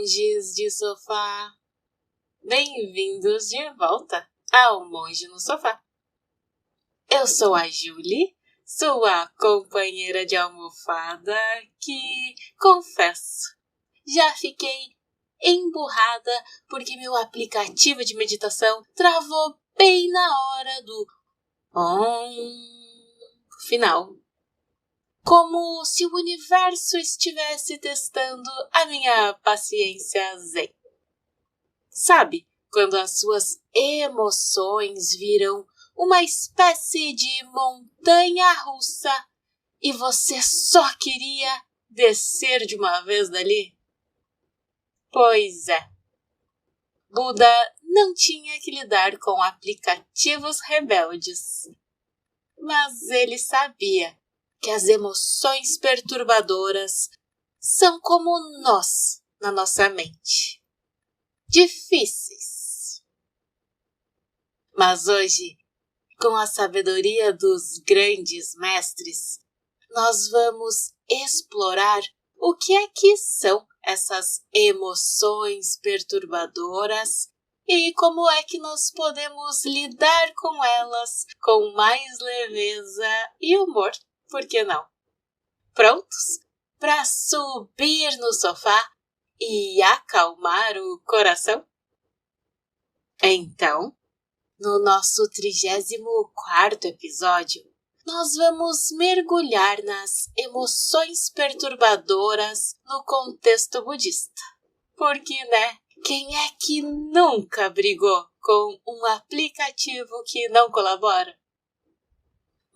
monges de sofá, bem-vindos de volta ao Monge no Sofá. Eu sou a Julie, sua companheira de almofada que, confesso, já fiquei emburrada porque meu aplicativo de meditação travou bem na hora do final. Como se o universo estivesse testando a minha paciência zen. Sabe, quando as suas emoções viram uma espécie de montanha-russa e você só queria descer de uma vez dali? Pois é. Buda não tinha que lidar com aplicativos rebeldes. Mas ele sabia que as emoções perturbadoras são como nós na nossa mente. Difíceis. Mas hoje, com a sabedoria dos grandes mestres, nós vamos explorar o que é que são essas emoções perturbadoras e como é que nós podemos lidar com elas com mais leveza e humor. Por que não? Prontos para subir no sofá e acalmar o coração? Então, no nosso 34º episódio, nós vamos mergulhar nas emoções perturbadoras no contexto budista. Porque, né? Quem é que nunca brigou com um aplicativo que não colabora?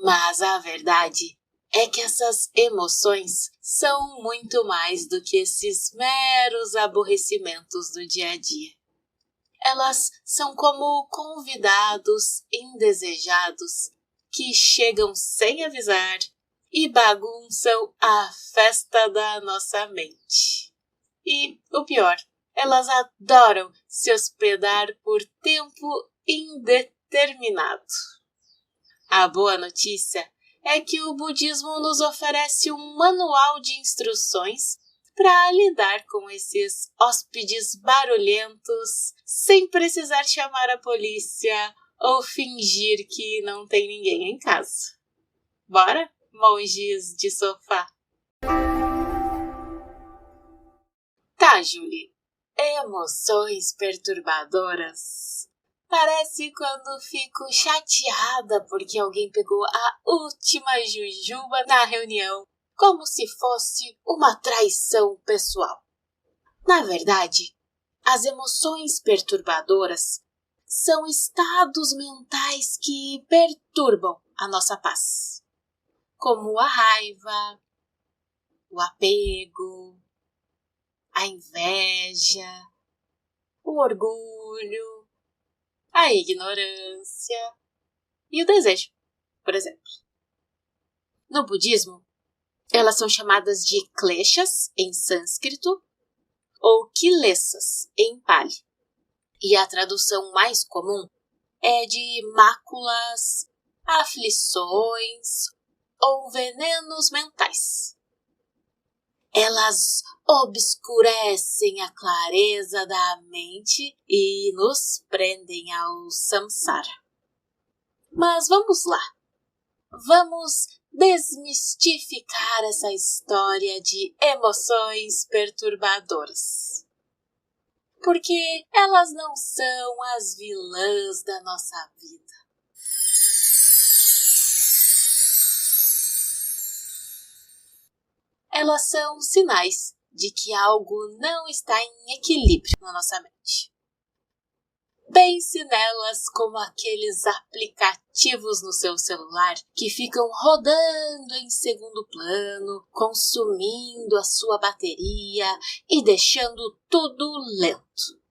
Mas a verdade é que essas emoções são muito mais do que esses meros aborrecimentos do dia a dia. Elas são como convidados indesejados que chegam sem avisar e bagunçam a festa da nossa mente. E o pior, elas adoram se hospedar por tempo indeterminado. A boa notícia é que o budismo nos oferece um manual de instruções para lidar com esses hóspedes barulhentos sem precisar chamar a polícia ou fingir que não tem ninguém em casa. Bora, monges de sofá? Tá, Julie. Emoções perturbadoras. Parece quando fico chateada porque alguém pegou a última jujuba na reunião, como se fosse uma traição pessoal. Na verdade, as emoções perturbadoras são estados mentais que perturbam a nossa paz, como a raiva, o apego, a inveja, o orgulho, a ignorância e o desejo, por exemplo. No budismo, elas são chamadas de kleshas em sânscrito ou kilesas em pali. E a tradução mais comum é de máculas, aflições ou venenos mentais. Elas obscurecem a clareza da mente e nos prendem ao samsara. Mas vamos lá. Vamos desmistificar essa história de emoções perturbadoras. Porque elas não são as vilãs da nossa vida. Elas são sinais de que algo não está em equilíbrio na nossa mente. Pense nelas como aqueles aplicativos no seu celular que ficam rodando em segundo plano, consumindo a sua bateria e deixando tudo lento.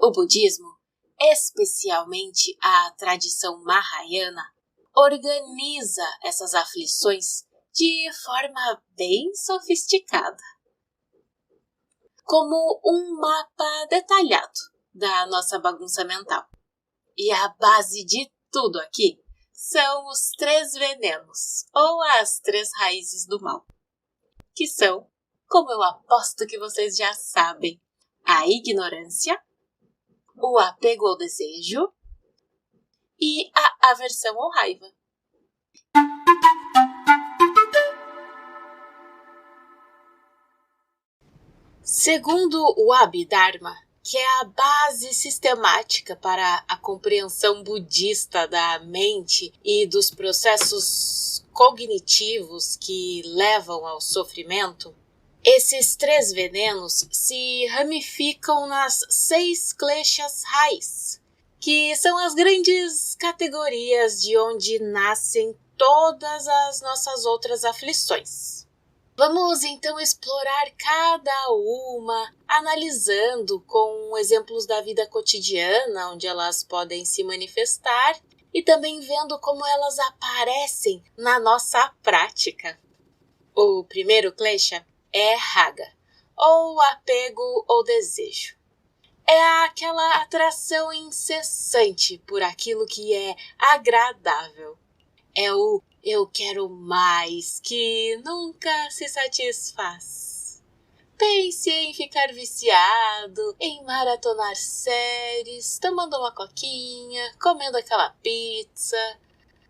O budismo, especialmente a tradição Mahayana, organiza essas aflições de forma bem sofisticada, como um mapa detalhado da nossa bagunça mental. E a base de tudo aqui são os 3 venenos, ou as 3 raízes do mal, que são como eu aposto que vocês já sabem, a ignorância, o apego ao desejo e a aversão ou raiva. Segundo o Abhidharma, que é a base sistemática para a compreensão budista da mente e dos processos cognitivos que levam ao sofrimento, esses 3 venenos se ramificam nas 6 kleshas raiz, que são as grandes categorias de onde nascem todas as nossas outras aflições. Vamos então explorar cada uma, analisando com exemplos da vida cotidiana, onde elas podem se manifestar, e também vendo como elas aparecem na nossa prática. O primeiro klesha é raga, ou apego ou desejo. É aquela atração incessante por aquilo que é agradável. É o eu quero mais que nunca se satisfaz. Pense em ficar viciado, em maratonar séries, tomando uma coquinha, comendo aquela pizza,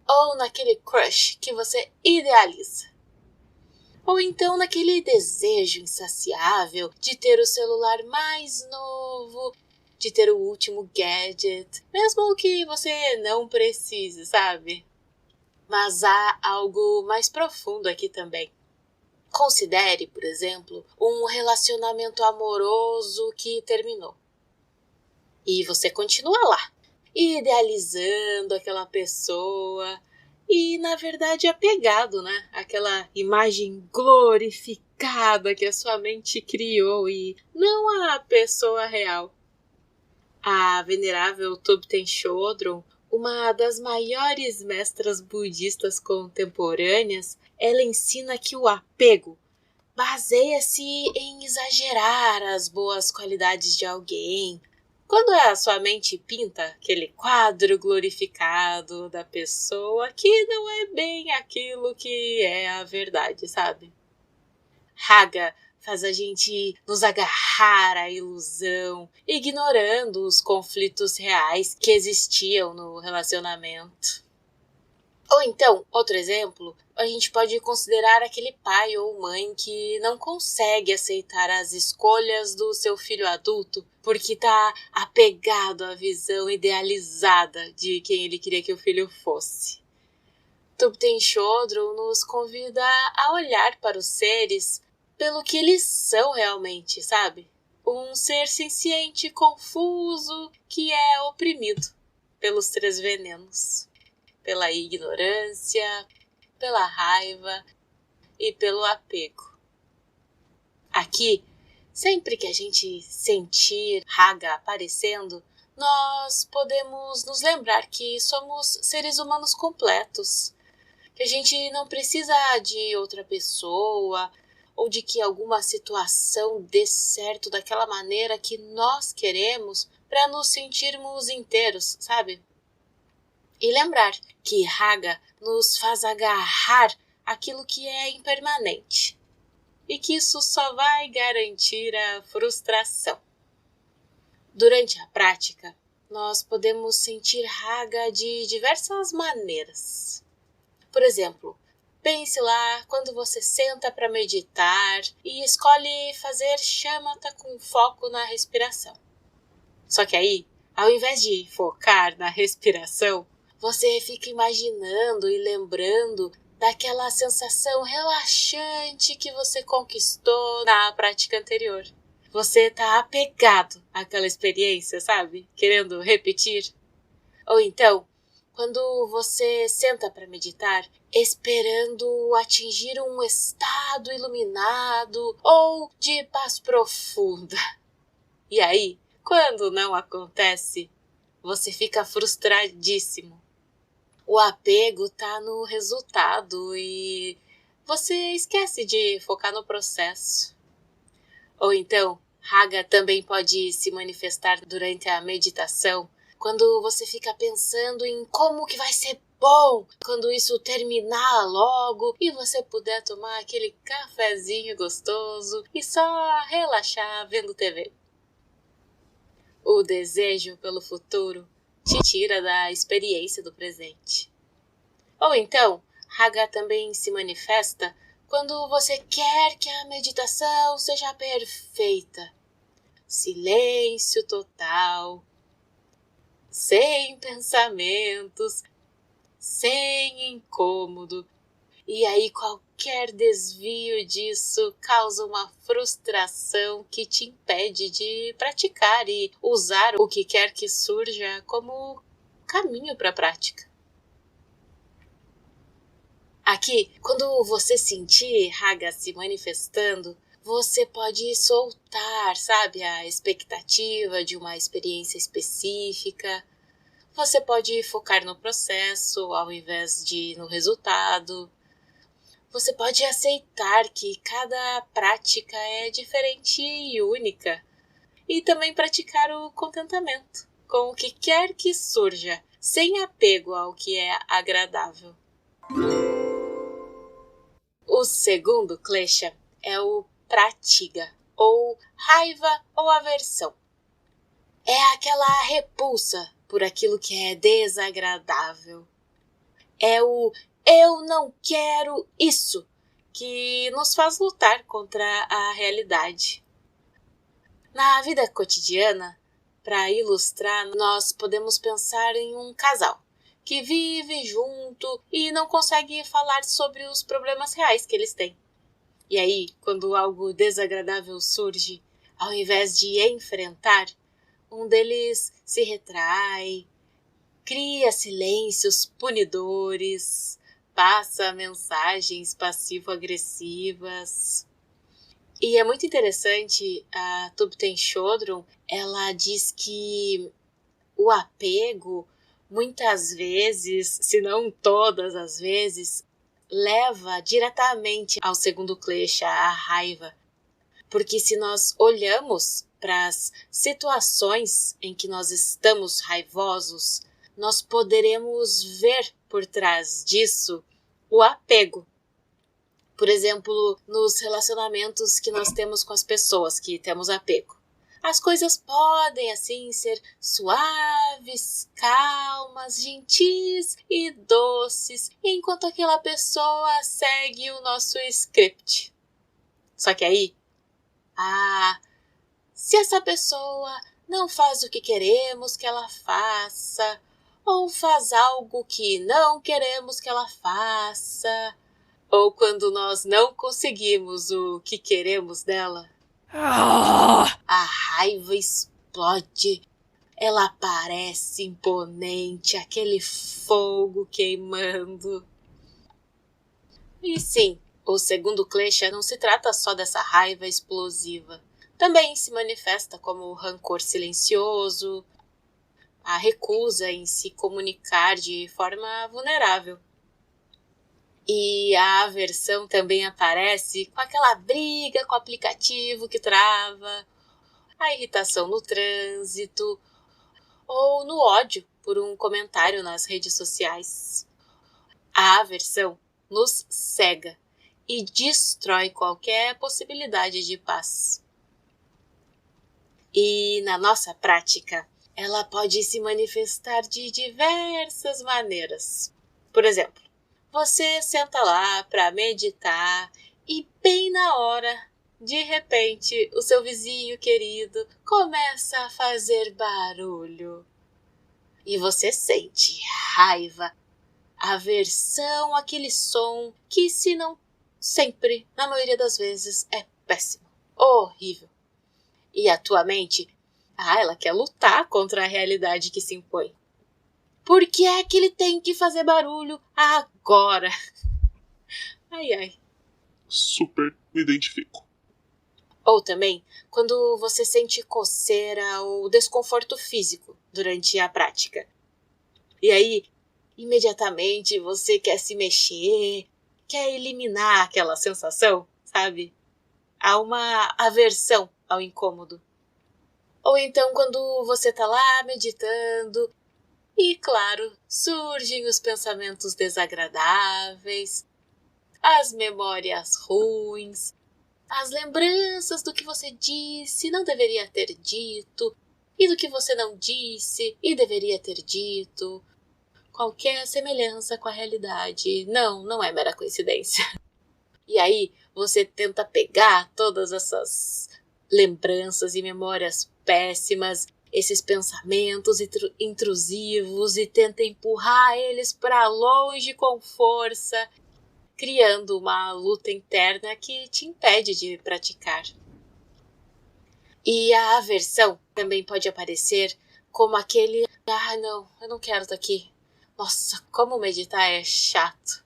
ou naquele crush que você idealiza. Ou então naquele desejo insaciável de ter o celular mais novo, de ter o último gadget, mesmo que você não precise, sabe? Mas há algo mais profundo aqui também. Considere, por exemplo, um relacionamento amoroso que terminou. E você continua lá, idealizando aquela pessoa e, na verdade, apegado, né? Aquela imagem glorificada que a sua mente criou e não a pessoa real. A venerável Thubten Chodron, uma das maiores mestras budistas contemporâneas, ela ensina que o apego baseia-se em exagerar as boas qualidades de alguém. Quando a sua mente pinta aquele quadro glorificado da pessoa que não é bem aquilo que é a verdade, sabe? Raga faz a gente nos agarrar à ilusão, ignorando os conflitos reais que existiam no relacionamento. Ou então, outro exemplo, a gente pode considerar aquele pai ou mãe que não consegue aceitar as escolhas do seu filho adulto porque está apegado à visão idealizada de quem ele queria que o filho fosse. Thubten Chodron nos convida a olhar para os seres pelo que eles são realmente, sabe? Um ser senciente, confuso, que é oprimido pelos 3 venenos. Pela ignorância, pela raiva e pelo apego. Aqui, sempre que a gente sentir raga aparecendo, nós podemos nos lembrar que somos seres humanos completos, que a gente não precisa de outra pessoa ou de que alguma situação dê certo daquela maneira que nós queremos para nos sentirmos inteiros, sabe? E lembrar que raga nos faz agarrar aquilo que é impermanente e que isso só vai garantir a frustração. Durante a prática, nós podemos sentir raga de diversas maneiras. Por exemplo, pense lá quando você senta para meditar e escolhe fazer shamatha com foco na respiração. Só que aí, ao invés de focar na respiração, você fica imaginando e lembrando daquela sensação relaxante que você conquistou na prática anterior. Você está apegado àquela experiência, sabe? Querendo repetir. Ou então, quando você senta para meditar, esperando atingir um estado iluminado ou de paz profunda. E aí, quando não acontece, você fica frustradíssimo. O apego está no resultado e você esquece de focar no processo. Ou então, raga também pode se manifestar durante a meditação, quando você fica pensando em como que vai ser bom quando isso terminar logo e você puder tomar aquele cafezinho gostoso e só relaxar vendo TV. O desejo pelo futuro te tira da experiência do presente. Ou então, Raga também se manifesta quando você quer que a meditação seja perfeita. Silêncio total, sem pensamentos, sem incômodo. E aí qualquer desvio disso causa uma frustração que te impede de praticar e usar o que quer que surja como caminho para a prática. Aqui, quando você sentir Raga se manifestando, você pode soltar, sabe, a expectativa de uma experiência específica. Você pode focar no processo ao invés de no resultado. Você pode aceitar que cada prática é diferente e única. E também praticar o contentamento com o que quer que surja, sem apego ao que é agradável. O segundo klesha é o pratiga, ou raiva ou aversão. É aquela repulsa por aquilo que é desagradável. É o eu não quero isso que nos faz lutar contra a realidade. Na vida cotidiana, para ilustrar, nós podemos pensar em um casal que vive junto e não consegue falar sobre os problemas reais que eles têm. E aí, quando algo desagradável surge, ao invés de enfrentar, um deles se retrai, cria silêncios punidores, passa mensagens passivo-agressivas. E é muito interessante, a Thubten Chodron, ela diz que o apego, muitas vezes, se não todas as vezes, leva diretamente ao segundo klesha, a raiva. Porque se nós olhamos para as situações em que nós estamos raivosos, nós poderemos ver por trás disso o apego. Por exemplo, nos relacionamentos que nós temos com as pessoas que temos apego. As coisas podem, assim, ser suaves, calmas, gentis e doces, enquanto aquela pessoa segue o nosso script. Só que aí, se essa pessoa não faz o que queremos que ela faça, ou faz algo que não queremos que ela faça, ou quando nós não conseguimos o que queremos dela, a raiva explode. Ela parece imponente, aquele fogo queimando. E sim, o segundo klesha não se trata só dessa raiva explosiva. Também se manifesta como o rancor silencioso, a recusa em se comunicar de forma vulnerável. E a aversão também aparece com aquela briga com o aplicativo que trava, a irritação no trânsito ou no ódio por um comentário nas redes sociais. A aversão nos cega e destrói qualquer possibilidade de paz. E na nossa prática, ela pode se manifestar de diversas maneiras. Por exemplo, você senta lá para meditar e bem na hora, de repente, o seu vizinho querido começa a fazer barulho. E você sente raiva, aversão àquele som que, se não sempre, na maioria das vezes, é péssimo, horrível. E a tua mente, ela quer lutar contra a realidade que se impõe. Por que é que ele tem que fazer barulho agora? Ai. Super me identifico. Ou também, quando você sente coceira ou desconforto físico durante a prática. E aí, imediatamente você quer se mexer, quer eliminar aquela sensação, sabe? Há uma aversão ao incômodo. Ou então, quando você tá lá meditando E, claro, surgem os pensamentos desagradáveis, as memórias ruins, as lembranças do que você disse e não deveria ter dito, e do que você não disse e deveria ter dito. Qualquer semelhança com a realidade não é mera coincidência. E aí você tenta pegar todas essas lembranças e memórias péssimas, esses pensamentos intrusivos e tenta empurrar eles para longe com força, criando uma luta interna que te impede de praticar. E a aversão também pode aparecer como aquele não, eu não quero estar aqui. Nossa, como meditar é chato.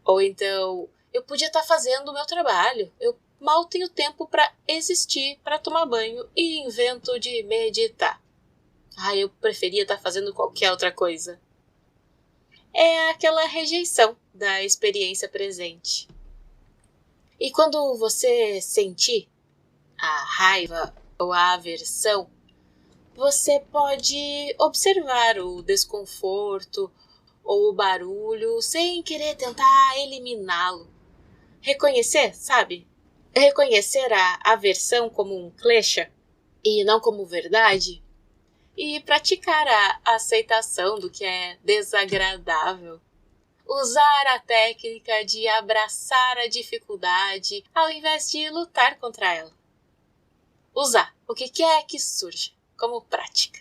Ou então, eu podia estar fazendo o meu trabalho. Eu mal tenho tempo para existir, para tomar banho e invento de meditar. Eu preferia estar fazendo qualquer outra coisa. É aquela rejeição da experiência presente. E quando você sentir a raiva ou a aversão, você pode observar o desconforto ou o barulho sem querer tentar eliminá-lo. Reconhecer, sabe? Reconhecer a aversão como um klesha e não como verdade. E praticar a aceitação do que é desagradável. Usar a técnica de abraçar a dificuldade ao invés de lutar contra ela. Usar o que quer que surja como prática.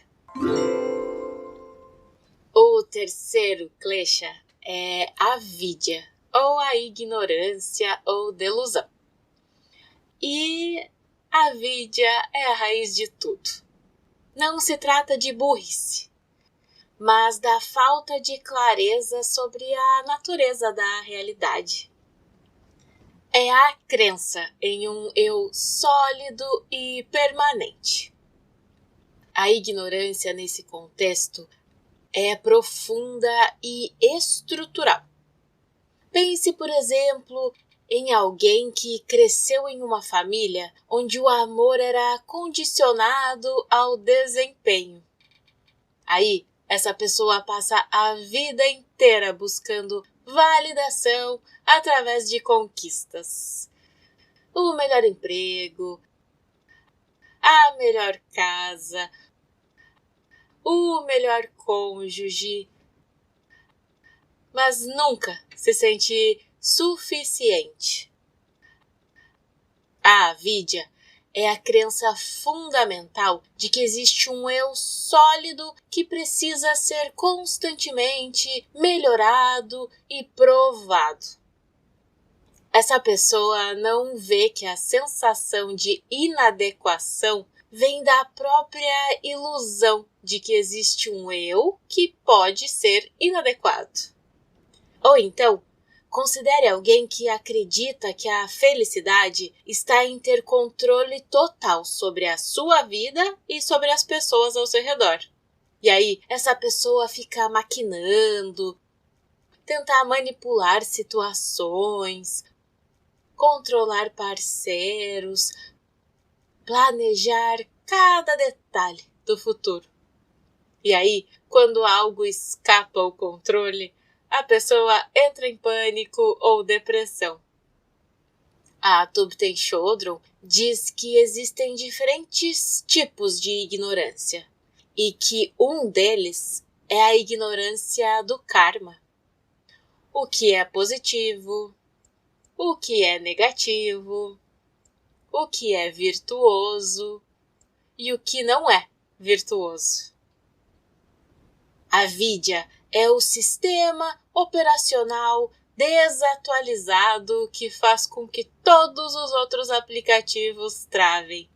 O terceiro klesha é a avidya, ou a ignorância ou delusão. E a avidya é a raiz de tudo. Não se trata de burrice, mas da falta de clareza sobre a natureza da realidade. É a crença em um eu sólido e permanente. A ignorância nesse contexto é profunda e estrutural. Pense, por exemplo, em alguém que cresceu em uma família onde o amor era condicionado ao desempenho. Aí, essa pessoa passa a vida inteira buscando validação através de conquistas. O melhor emprego, a melhor casa, o melhor cônjuge, mas nunca se sente suficiente. A avidya é a crença fundamental de que existe um eu sólido que precisa ser constantemente melhorado e provado. Essa pessoa não vê que a sensação de inadequação vem da própria ilusão de que existe um eu que pode ser inadequado. Ou então, considere alguém que acredita que a felicidade está em ter controle total sobre a sua vida e sobre as pessoas ao seu redor. E aí, essa pessoa fica maquinando, tentar manipular situações, controlar parceiros, planejar cada detalhe do futuro. E aí, quando algo escapa ao controle, a pessoa entra em pânico ou depressão. A Thubten Chodron diz que existem diferentes tipos de ignorância e que um deles é a ignorância do karma. O que é positivo, o que é negativo, o que é virtuoso e o que não é virtuoso. A avidya é o sistema operacional desatualizado que faz com que todos os outros aplicativos travem.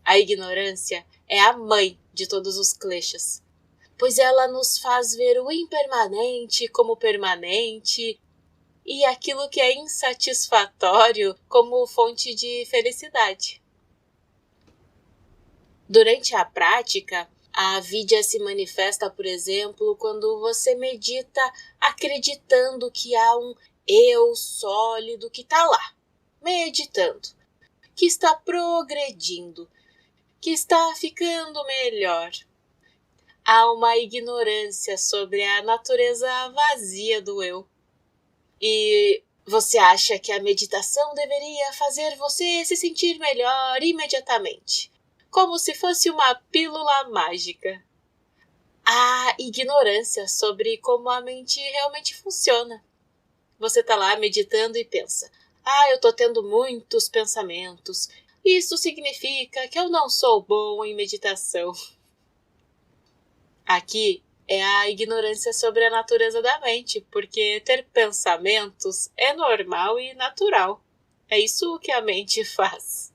A ignorância é a mãe de todos os kleshas, pois ela nos faz ver o impermanente como permanente e aquilo que é insatisfatório como fonte de felicidade. Durante a prática, a avidya se manifesta, por exemplo, quando você medita acreditando que há um eu sólido que está lá, meditando, que está progredindo, que está ficando melhor. há uma ignorância sobre a natureza vazia do eu. E você acha que a meditação deveria fazer você se sentir melhor imediatamente, como se fosse uma pílula mágica. Há ignorância sobre como a mente realmente funciona. Você está lá meditando e pensa, eu estou tendo muitos pensamentos. Isso significa que eu não sou bom em meditação. Aqui é a ignorância sobre a natureza da mente, porque ter pensamentos é normal e natural. É isso que a mente faz.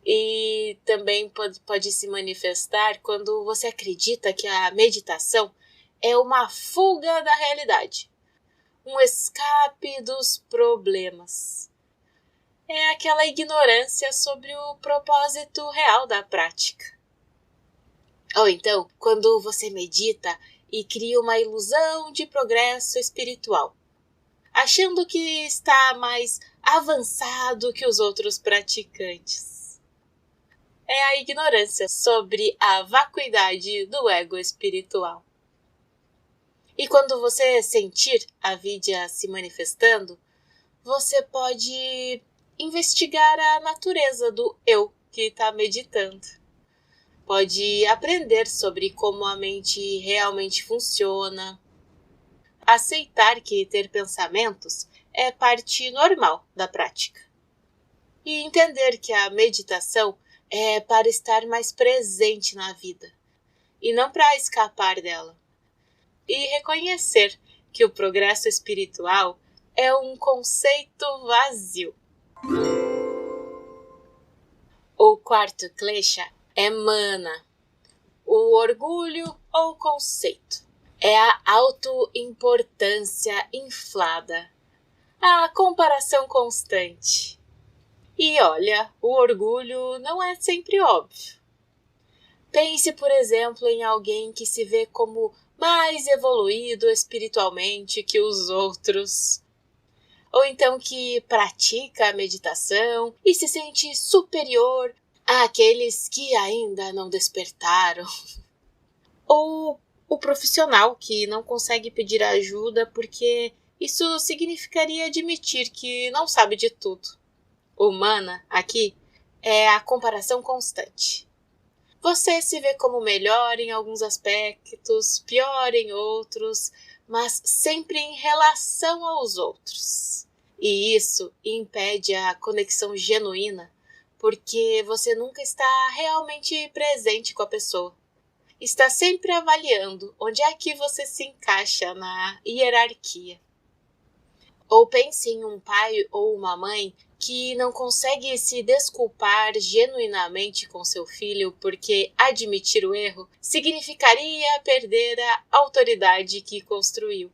E também pode se manifestar quando você acredita que a meditação é uma fuga da realidade, um escape dos problemas. É aquela ignorância sobre o propósito real da prática. Ou então, quando você medita e cria uma ilusão de progresso espiritual, achando que está mais avançado que os outros praticantes. É a ignorância sobre a vacuidade do ego espiritual. E quando você sentir a vidya se manifestando, você pode investigar a natureza do eu que está meditando. Pode aprender sobre como a mente realmente funciona. Aceitar que ter pensamentos é parte normal da prática. E entender que a meditação é para estar mais presente na vida, e não para escapar dela. E reconhecer que o progresso espiritual é um conceito vazio. O quarto klesha é mana, o orgulho ou conceito. É a autoimportância inflada, a comparação constante. E olha, o orgulho não é sempre óbvio. Pense, por exemplo, em alguém que se vê como mais evoluído espiritualmente que os outros. Ou então que pratica a meditação e se sente superior àqueles que ainda não despertaram. Ou o profissional que não consegue pedir ajuda porque isso significaria admitir que não sabe de tudo. Humana, aqui, é a comparação constante. Você se vê como melhor em alguns aspectos, pior em outros, mas sempre em relação aos outros. E isso impede a conexão genuína, porque você nunca está realmente presente com a pessoa. Está sempre avaliando onde é que você se encaixa na hierarquia. Ou pense em um pai ou uma mãe que não consegue se desculpar genuinamente com seu filho porque admitir o erro significaria perder a autoridade que construiu.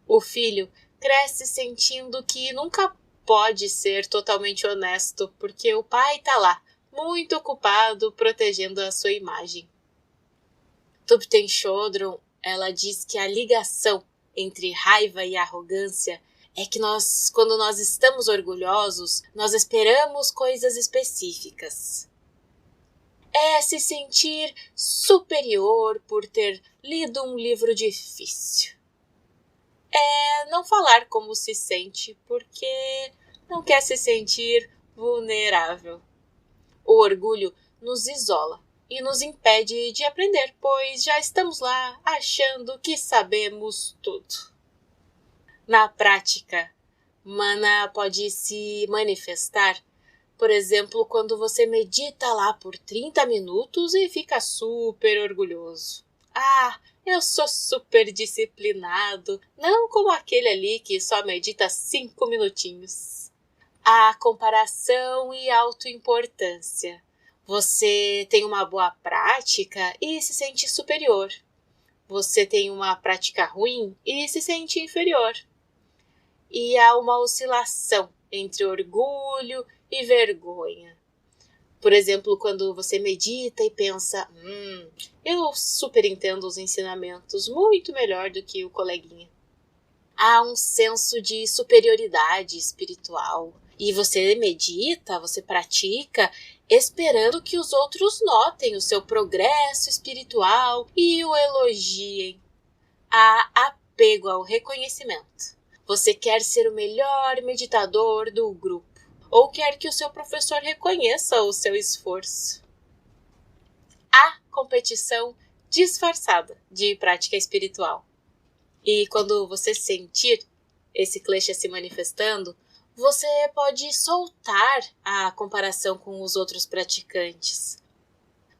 O filho cresce sentindo que nunca pode ser totalmente honesto porque o pai está lá, muito ocupado protegendo a sua imagem. Thupten Chodron, ela diz que a ligação entre raiva e arrogância é que quando nós estamos orgulhosos, nós esperamos coisas específicas. É se sentir superior por ter lido um livro difícil. É não falar como se sente porque não quer se sentir vulnerável. O orgulho nos isola e nos impede de aprender, pois já estamos lá achando que sabemos tudo. Na prática, mana pode se manifestar, por exemplo, quando você medita lá por 30 minutos e fica super orgulhoso. Eu sou super disciplinado, não como aquele ali que só medita 5 minutinhos. A comparação e autoimportância. Você tem uma boa prática e se sente superior. Você tem uma prática ruim e se sente inferior. E há uma oscilação entre orgulho e vergonha. Por exemplo, quando você medita e pensa, eu super entendo os ensinamentos muito melhor do que o coleguinha. Há um senso de superioridade espiritual E você medita, você pratica, esperando que os outros notem o seu progresso espiritual e o elogiem. Há apego ao reconhecimento. Você quer ser o melhor meditador do grupo, ou quer que o seu professor reconheça o seu esforço. Há competição disfarçada de prática espiritual. E quando você sentir esse klesha se manifestando, você pode soltar a comparação com os outros praticantes.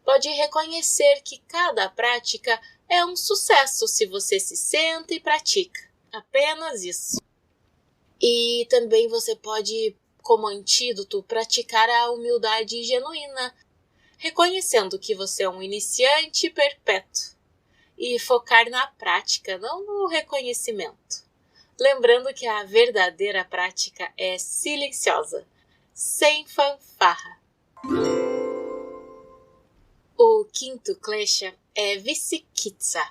Pode reconhecer que cada prática é um sucesso se você se senta e pratica. Apenas isso. E também você pode, como antídoto, praticar a humildade genuína, reconhecendo que você é um iniciante perpétuo. E focar na prática, não no reconhecimento. Lembrando que a verdadeira prática é silenciosa, sem fanfarra. O quinto klesha é vicikitsa,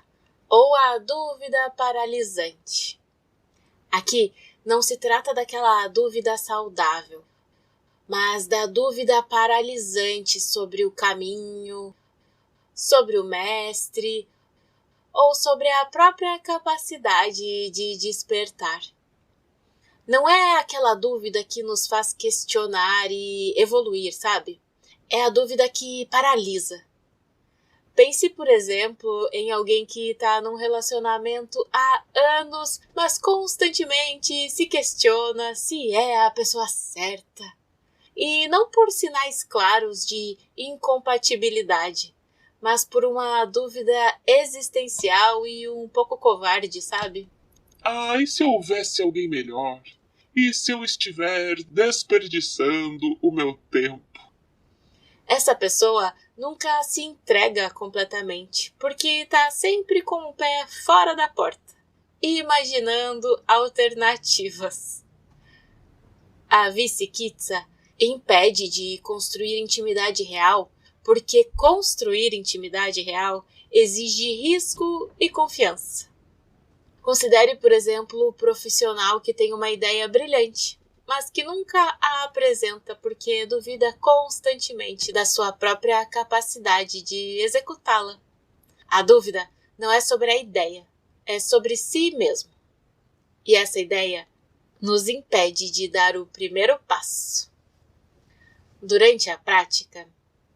ou a dúvida paralisante. Aqui não se trata daquela dúvida saudável, mas da dúvida paralisante sobre o caminho, sobre o mestre, ou sobre a própria capacidade de despertar. Não é aquela dúvida que nos faz questionar e evoluir, sabe? É a dúvida que paralisa. Pense, por exemplo, em alguém que está num relacionamento há anos, mas constantemente se questiona se é a pessoa certa. E não por sinais claros de incompatibilidade, mas por uma dúvida existencial e um pouco covarde, sabe? E se houvesse alguém melhor? E se eu estiver desperdiçando o meu tempo? Essa pessoa nunca se entrega completamente, porque está sempre com o pé fora da porta, imaginando alternativas. A vicikitsa impede de construir intimidade real, porque construir intimidade real exige risco e confiança. Considere, por exemplo, o profissional que tem uma ideia brilhante, mas que nunca a apresenta porque duvida constantemente da sua própria capacidade de executá-la. A dúvida não é sobre a ideia, é sobre si mesmo. E essa ideia nos impede de dar o primeiro passo. Durante a prática,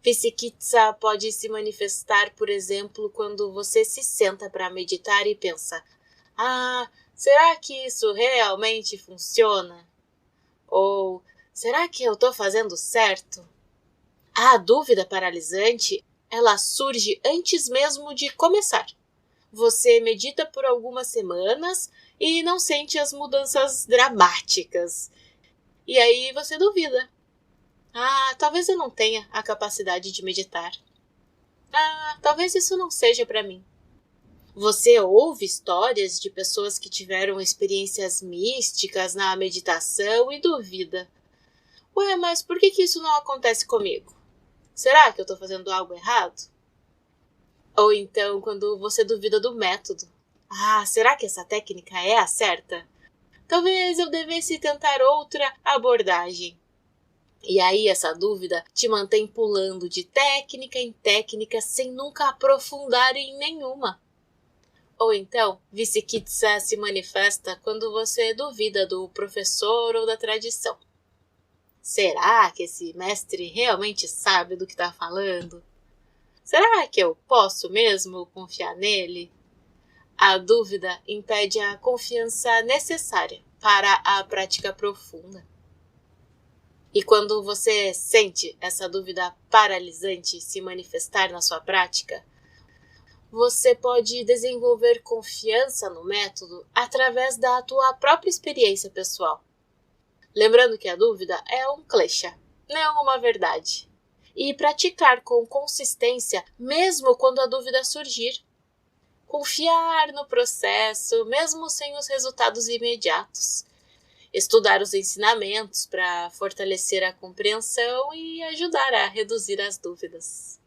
vicikitsa pode se manifestar, por exemplo, quando você se senta para meditar e pensa: será que isso realmente funciona? Ou, será que eu estou fazendo certo? A dúvida paralisante, ela surge antes mesmo de começar. Você medita por algumas semanas e não sente as mudanças dramáticas. E aí você duvida. Talvez eu não tenha a capacidade de meditar. Talvez isso não seja para mim. Você ouve histórias de pessoas que tiveram experiências místicas na meditação e duvida. Mas por que isso não acontece comigo? Será que eu estou fazendo algo errado? Ou então, quando você duvida do método. Será que essa técnica é a certa? Talvez eu devesse tentar outra abordagem. E aí essa dúvida te mantém pulando de técnica em técnica sem nunca aprofundar em nenhuma. Ou então, vicikitsa se manifesta quando você duvida do professor ou da tradição. Será que esse mestre realmente sabe do que está falando? Será que eu posso mesmo confiar nele? A dúvida impede a confiança necessária para a prática profunda. E quando você sente essa dúvida paralisante se manifestar na sua prática, você pode desenvolver confiança no método através da tua própria experiência pessoal. Lembrando que a dúvida é um klesha, não uma verdade. E praticar com consistência mesmo quando a dúvida surgir. Confiar no processo mesmo sem os resultados imediatos. Estudar os ensinamentos para fortalecer a compreensão e ajudar a reduzir as dúvidas.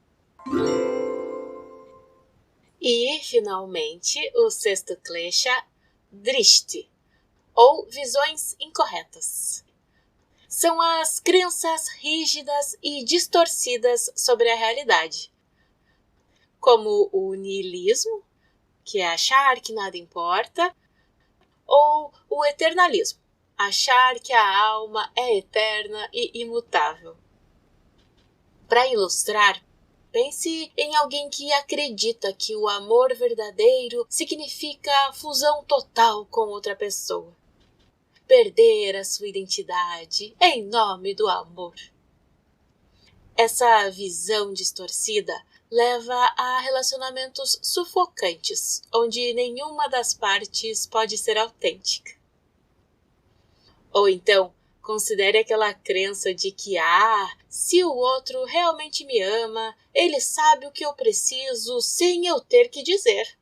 E, finalmente, o sexto klesha, drishti, ou visões incorretas. são as crenças rígidas e distorcidas sobre a realidade, como o niilismo, que é achar que nada importa, ou o eternalismo, achar que a alma é eterna e imutável. Para ilustrar, pense em alguém que acredita que o amor verdadeiro significa fusão total com outra pessoa. Perder a sua identidade em nome do amor. Essa visão distorcida leva a relacionamentos sufocantes, onde nenhuma das partes pode ser autêntica. Ou então, considere aquela crença de que, se o outro realmente me ama, ele sabe o que eu preciso sem eu ter que dizer.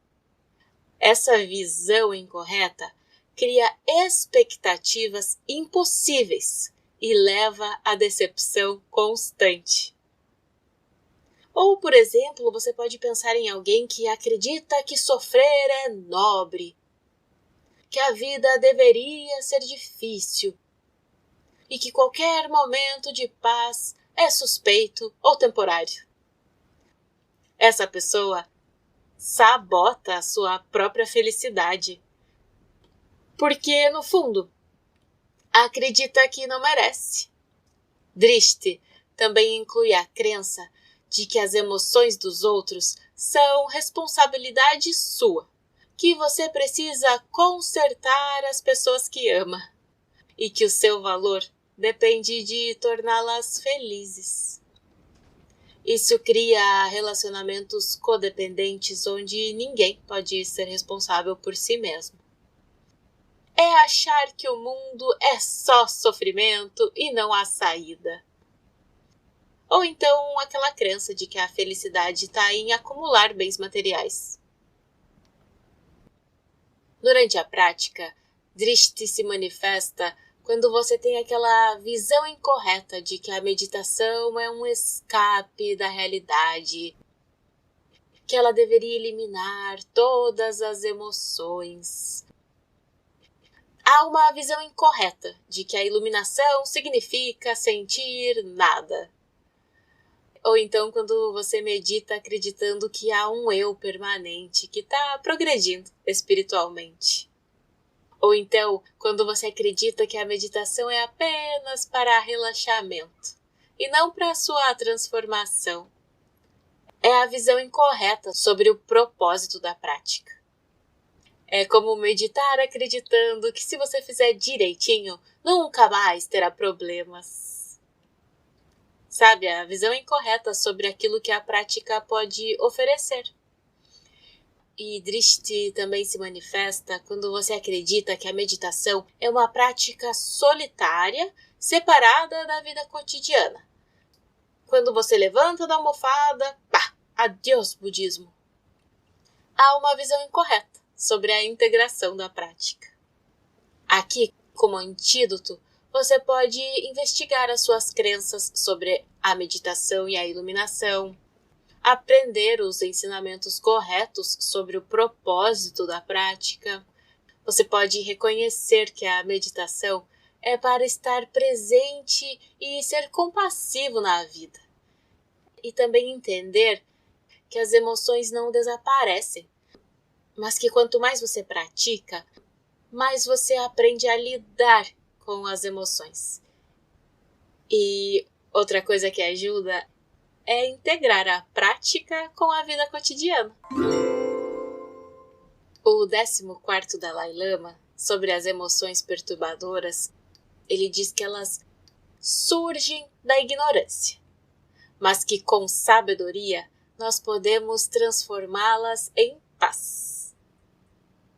Essa visão incorreta cria expectativas impossíveis e leva à decepção constante. Ou, por exemplo, você pode pensar em alguém que acredita que sofrer é nobre, que a vida deveria ser difícil e que qualquer momento de paz é suspeito ou temporário. Essa pessoa sabota a sua própria felicidade, porque, no fundo, acredita que não merece. Drishti também inclui a crença de que as emoções dos outros são responsabilidade sua, que você precisa consertar as pessoas que ama e que o seu valor depende de torná-las felizes. Isso cria relacionamentos codependentes onde ninguém pode ser responsável por si mesmo. É achar que o mundo é só sofrimento e não há saída. Ou então aquela crença de que a felicidade está em acumular bens materiais. Durante a prática, Drishti se manifesta quando você tem aquela visão incorreta de que a meditação é um escape da realidade, que ela deveria eliminar todas as emoções. Há uma visão incorreta de que a iluminação significa sentir nada. Ou então quando você medita acreditando que há um eu permanente que está progredindo espiritualmente. Ou então quando você acredita que a meditação é apenas para relaxamento e não para a sua transformação. É a visão incorreta sobre o propósito da prática. É como meditar acreditando que se você fizer direitinho, nunca mais terá problemas. Sabe, a visão incorreta sobre aquilo que a prática pode oferecer. E Drishti também se manifesta quando você acredita que a meditação é uma prática solitária, separada da vida cotidiana. Quando você levanta da almofada, adeus budismo. Há uma visão incorreta sobre a integração da prática. Aqui, como antídoto, você pode investigar as suas crenças sobre a meditação e a iluminação, aprender os ensinamentos corretos sobre o propósito da prática. Você pode reconhecer que a meditação é para estar presente e ser compassivo na vida. E também entender que as emoções não desaparecem, mas que quanto mais você pratica, mais você aprende a lidar com as emoções. E outra coisa que ajuda é integrar a prática com a vida cotidiana. O 14º Dalai Lama, sobre as emoções perturbadoras, ele diz que elas surgem da ignorância, mas que com sabedoria nós podemos transformá-las em paz.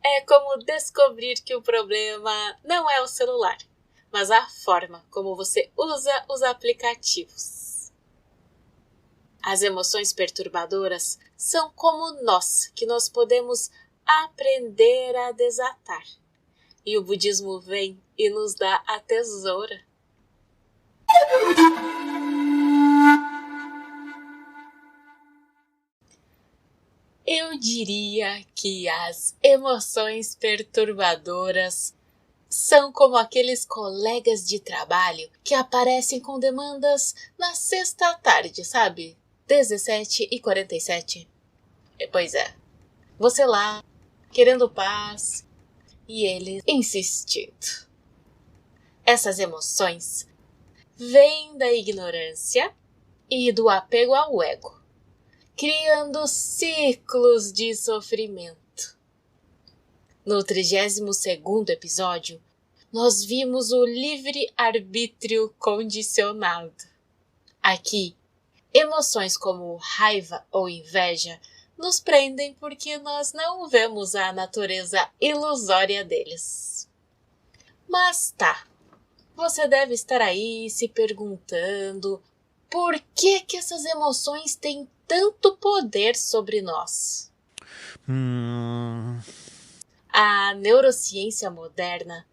É como descobrir que o problema não é o celular, mas a forma como você usa os aplicativos. As emoções perturbadoras são como nós, que nós podemos aprender a desatar. E o budismo vem e nos dá a tesoura. Eu diria que as emoções perturbadoras São como aqueles colegas de trabalho que aparecem com demandas na sexta à tarde, sabe? 17h47. Pois é, você lá, querendo paz, e ele insistindo. Essas emoções vêm da ignorância e do apego ao ego, criando ciclos de sofrimento. No 32º episódio, nós vimos o livre-arbítrio condicionado. Aqui, emoções como raiva ou inveja nos prendem porque nós não vemos a natureza ilusória deles. Mas tá, você deve estar aí se perguntando por que essas emoções têm tanto poder sobre nós. A neurociência moderna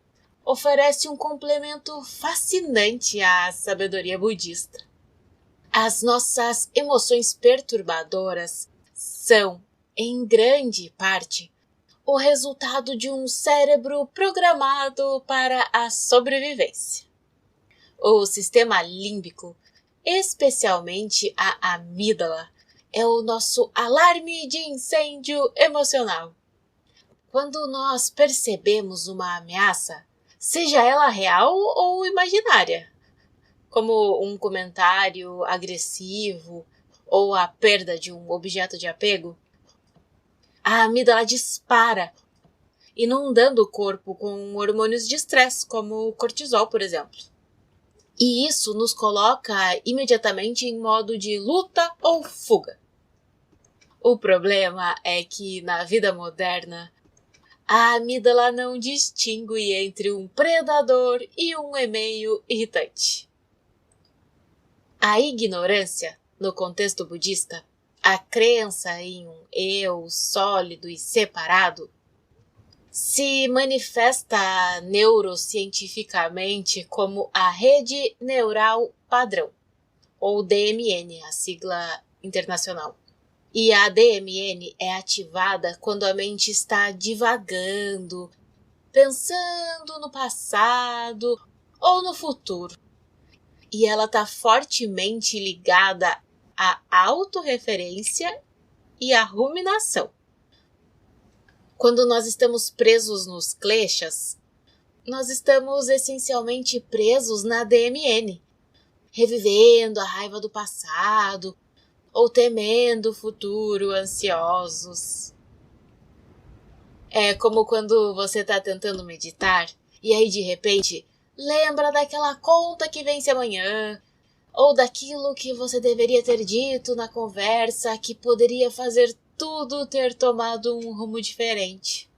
oferece um complemento fascinante à sabedoria budista. As nossas emoções perturbadoras são, em grande parte, o resultado de um cérebro programado para a sobrevivência. O sistema límbico, especialmente a amígdala, é o nosso alarme de incêndio emocional. Quando nós percebemos uma ameaça, seja ela real ou imaginária, como um comentário agressivo ou a perda de um objeto de apego, a amígdala dispara, inundando o corpo com hormônios de estresse, como o cortisol, por exemplo. E isso nos coloca imediatamente em modo de luta ou fuga. O problema é que, na vida moderna, a amígdala não distingue entre um predador e um e-mail irritante. A ignorância, no contexto budista, a crença em um eu sólido e separado, se manifesta neurocientificamente como a rede neural padrão, ou DMN, a sigla internacional. E a DMN é ativada quando a mente está divagando, pensando no passado ou no futuro. E ela está fortemente ligada à autorreferência e à ruminação. Quando nós estamos presos nos kleshas, nós estamos essencialmente presos na DMN, revivendo a raiva do passado, ou temendo o futuro, ansiosos. É como quando você está tentando meditar e aí de repente lembra daquela conta que vence amanhã, ou daquilo que você deveria ter dito na conversa que poderia fazer tudo ter tomado um rumo diferente.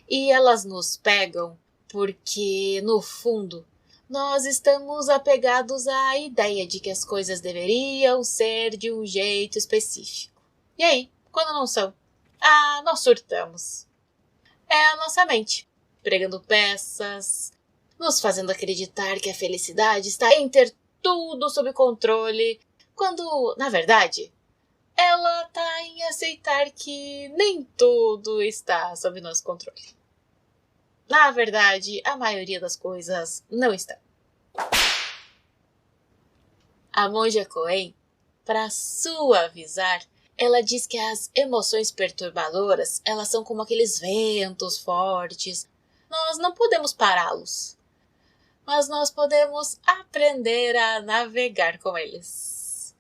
E elas nos pegam porque, no fundo, nós estamos apegados à ideia de que as coisas deveriam ser de um jeito específico. E aí, quando não são? Nós surtamos. É a nossa mente, pregando peças, nos fazendo acreditar que a felicidade está em ter tudo sob controle, quando, na verdade, ela está em aceitar que nem tudo está sob nosso controle. Na verdade, a maioria das coisas não está. A monja Coen, para suavizar, ela diz que as emoções perturbadoras, elas são como aqueles ventos fortes. Nós não podemos pará-los, mas nós podemos aprender a navegar com eles.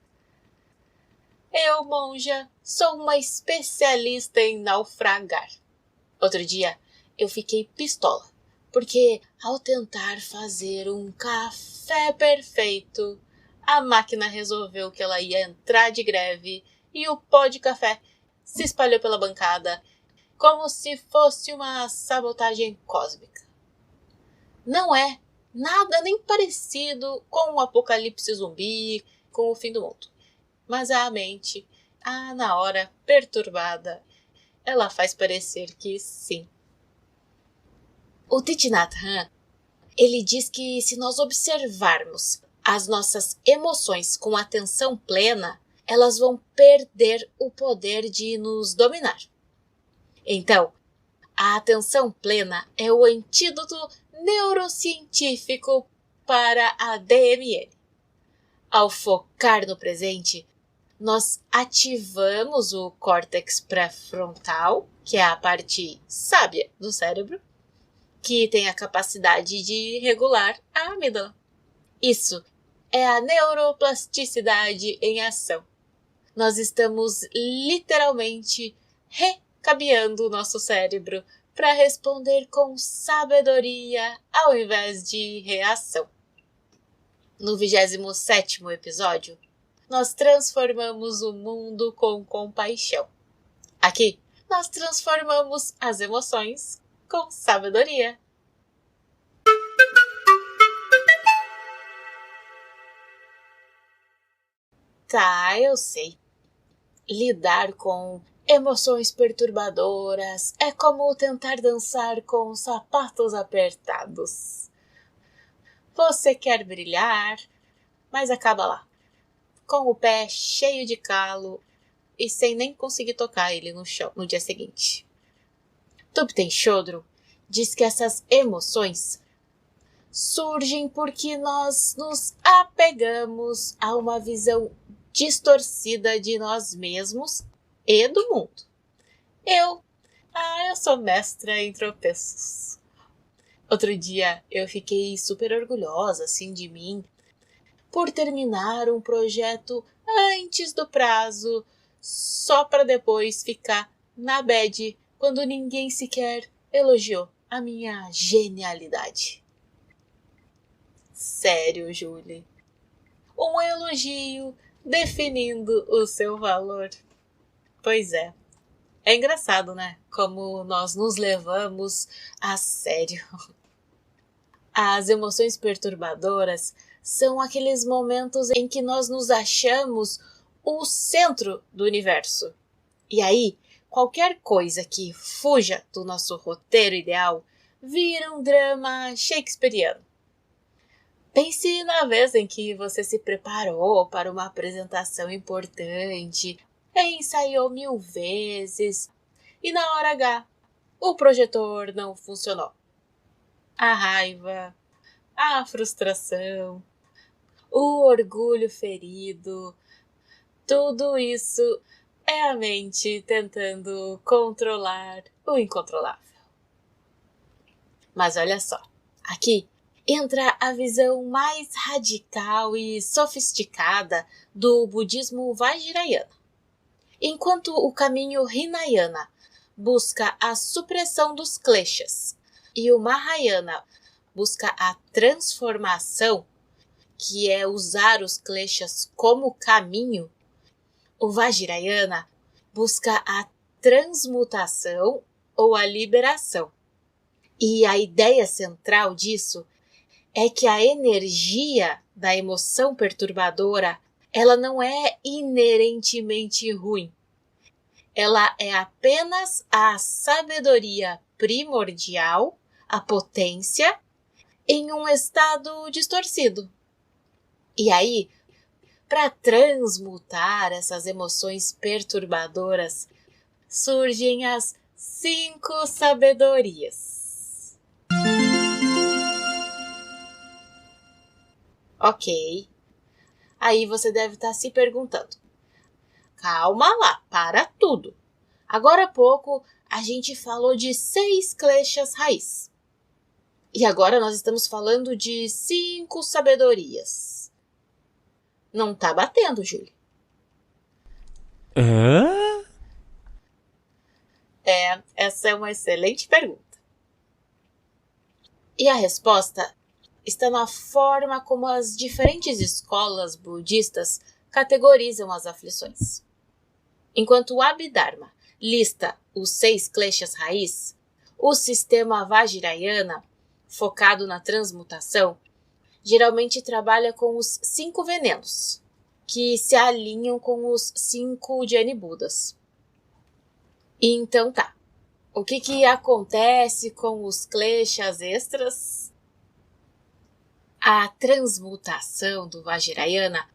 Eu, monja, sou uma especialista em naufragar. Outro dia, eu fiquei pistola, porque ao tentar fazer um café perfeito, a máquina resolveu que ela ia entrar de greve e o pó de café se espalhou pela bancada como se fosse uma sabotagem cósmica. Não é nada nem parecido com um apocalipse zumbi, com o fim do mundo. Mas a mente, na hora perturbada, ela faz parecer que sim. O Thich Nhat Hanh, ele diz que se nós observarmos as nossas emoções com atenção plena, elas vão perder o poder de nos dominar. Então, a atenção plena é o antídoto neurocientífico para a DMN. Ao focar no presente, nós ativamos o córtex pré-frontal, que é a parte sábia do cérebro, que tem a capacidade de regular a amígdala. Isso é a neuroplasticidade em ação. Nós estamos literalmente recabeando o nosso cérebro para responder com sabedoria ao invés de reação. No 27º episódio, nós transformamos o mundo com compaixão. Aqui, nós transformamos as emoções com sabedoria. Tá, eu sei. Lidar com emoções perturbadoras é como tentar dançar com sapatos apertados. Você quer brilhar, mas acaba lá, com o pé cheio de calo e sem nem conseguir tocar ele no chão no dia seguinte. Thupten Chodron diz que essas emoções surgem porque nós nos apegamos a uma visão distorcida de nós mesmos e do mundo. Eu sou mestra em tropeços. Outro dia eu fiquei super orgulhosa assim de mim por terminar um projeto antes do prazo, só para depois ficar na bad quando ninguém sequer elogiou a minha genialidade. Sério, Julie. Um elogio definindo o seu valor. Pois é. É engraçado, né? Como nós nos levamos a sério. As emoções perturbadoras são aqueles momentos em que nós nos achamos o centro do universo. E aí, qualquer coisa que fuja do nosso roteiro ideal vira um drama shakespeariano. Pense na vez em que você se preparou para uma apresentação importante, ensaiou 1000 vezes e na hora H o projetor não funcionou. A raiva, a frustração, o orgulho ferido, tudo isso é a mente tentando controlar o incontrolável. Mas olha só, aqui entra a visão mais radical e sofisticada do budismo vajrayana. Enquanto o caminho Hinayana busca a supressão dos kleshas e o Mahayana busca a transformação, que é usar os kleshas como caminho, o Vajrayana busca a transmutação ou a liberação. E a ideia central disso é que a energia da emoção perturbadora, ela não é inerentemente ruim. Ela é apenas a sabedoria primordial, a potência, em um estado distorcido. E aí, para transmutar essas emoções perturbadoras, surgem as 5 sabedorias. Ok. Aí você deve estar se perguntando. Calma lá, para tudo. Agora há pouco a gente falou de 6 kleshas raiz. E agora nós estamos falando de 5 sabedorias. Não tá batendo, Júlia? Essa é uma excelente pergunta. E a resposta está na forma como as diferentes escolas budistas categorizam as aflições. Enquanto o Abhidharma lista os 6 kleshas raiz, o sistema Vajrayana, focado na transmutação, geralmente trabalha com os 5 venenos, que se alinham com os 5 Dhyani Budas. E então tá, o que acontece com os kleshas extras? A transmutação do Vajrayana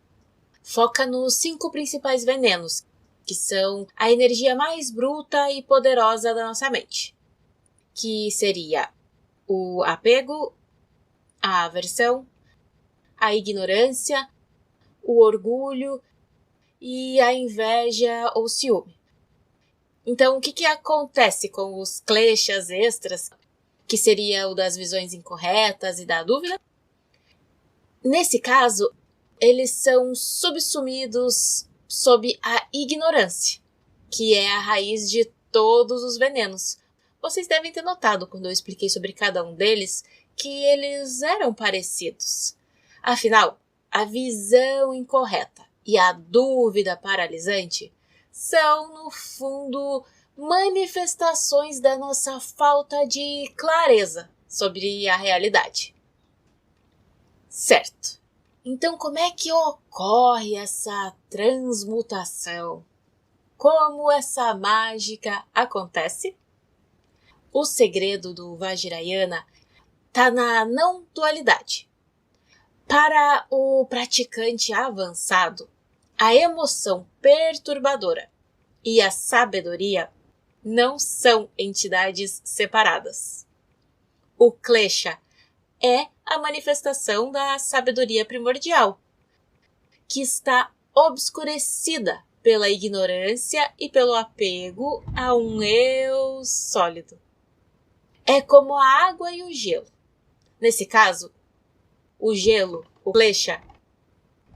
foca nos 5 principais venenos, que são a energia mais bruta e poderosa da nossa mente, que seria o apego, a aversão, a ignorância, o orgulho e a inveja ou ciúme. Então, o que acontece com os kleshas extras, que seria o das visões incorretas e da dúvida? Nesse caso, eles são subsumidos sob a ignorância, que é a raiz de todos os venenos. Vocês devem ter notado, quando eu expliquei sobre cada um deles, que eles eram parecidos. Afinal, a visão incorreta e a dúvida paralisante são, no fundo, manifestações da nossa falta de clareza sobre a realidade. Certo. Então, como é que ocorre essa transmutação? Como essa mágica acontece? O segredo do Vajrayana está na não dualidade. Para o praticante avançado, a emoção perturbadora e a sabedoria não são entidades separadas. O klesha é a manifestação da sabedoria primordial, que está obscurecida pela ignorância e pelo apego a um eu sólido. É como a água e o gelo. Nesse caso, o gelo, o klesha,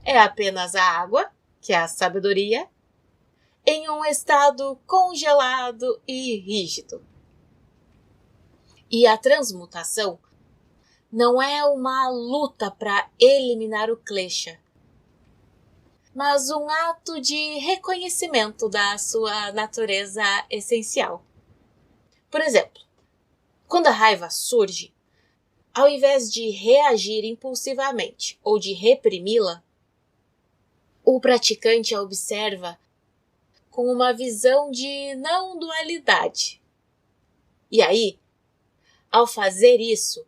é apenas a água, que é a sabedoria, em um estado congelado e rígido. E a transmutação não é uma luta para eliminar o klesha, mas um ato de reconhecimento da sua natureza essencial. Por exemplo, quando a raiva surge, ao invés de reagir impulsivamente ou de reprimi-la, o praticante a observa com uma visão de não dualidade. E aí, ao fazer isso,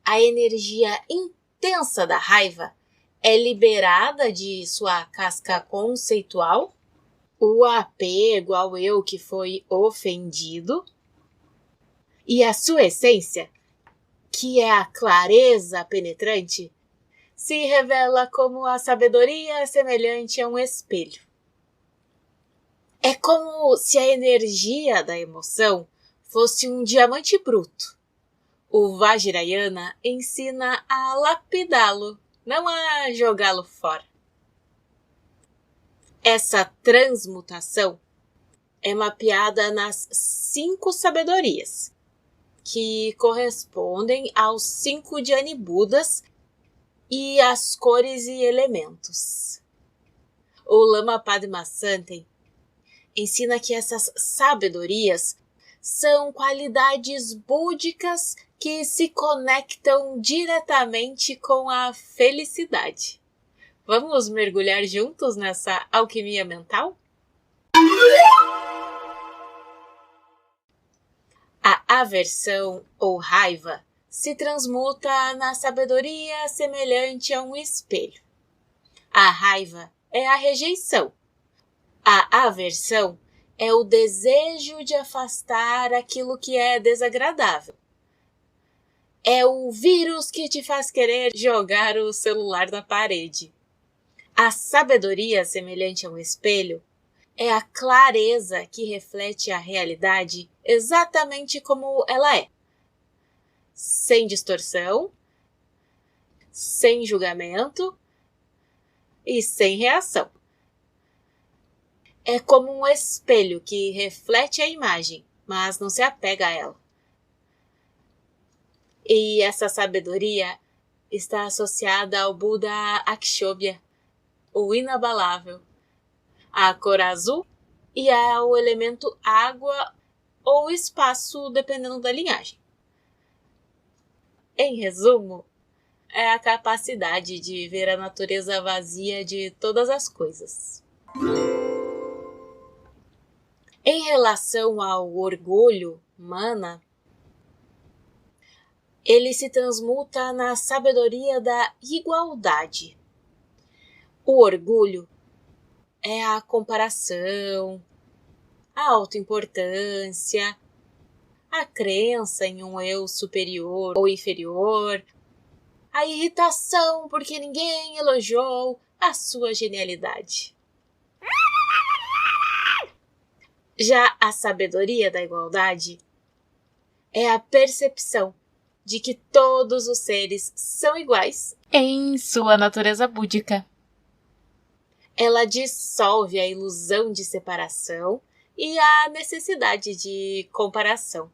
a energia intensa da raiva é liberada de sua casca conceitual, o apego ao eu que foi ofendido, e a sua essência, que é a clareza penetrante, se revela como a sabedoria semelhante a um espelho. É como se a energia da emoção fosse um diamante bruto. O Vajrayana ensina a lapidá-lo, não a jogá-lo fora. Essa transmutação é mapeada nas 5 sabedorias, que correspondem aos 5 Jnani Budas e às cores e elementos. O Lama Padmasambhava ensina que essas sabedorias são qualidades búdicas que se conectam diretamente com a felicidade. Vamos mergulhar juntos nessa alquimia mental? A aversão ou raiva se transmuta na sabedoria semelhante a um espelho. A raiva é a rejeição. A aversão é o desejo de afastar aquilo que é desagradável. É o vírus que te faz querer jogar o celular na parede. A sabedoria semelhante a um espelho é a clareza que reflete a realidade exatamente como ela é. Sem distorção, sem julgamento e sem reação. É como um espelho que reflete a imagem, mas não se apega a ela. E essa sabedoria está associada ao Buda Akshobhya, o inabalável, à cor azul e ao elemento água ou espaço, dependendo da linhagem. Em resumo, é a capacidade de ver a natureza vazia de todas as coisas. Em relação ao orgulho, mana, ele se transmuta na sabedoria da igualdade. O orgulho é a comparação, a autoimportância, a crença em um eu superior ou inferior, a irritação porque ninguém elogiou a sua genialidade. Já a sabedoria da igualdade é a percepção de que todos os seres são iguais em sua natureza búdica. Ela dissolve a ilusão de separação e a necessidade de comparação.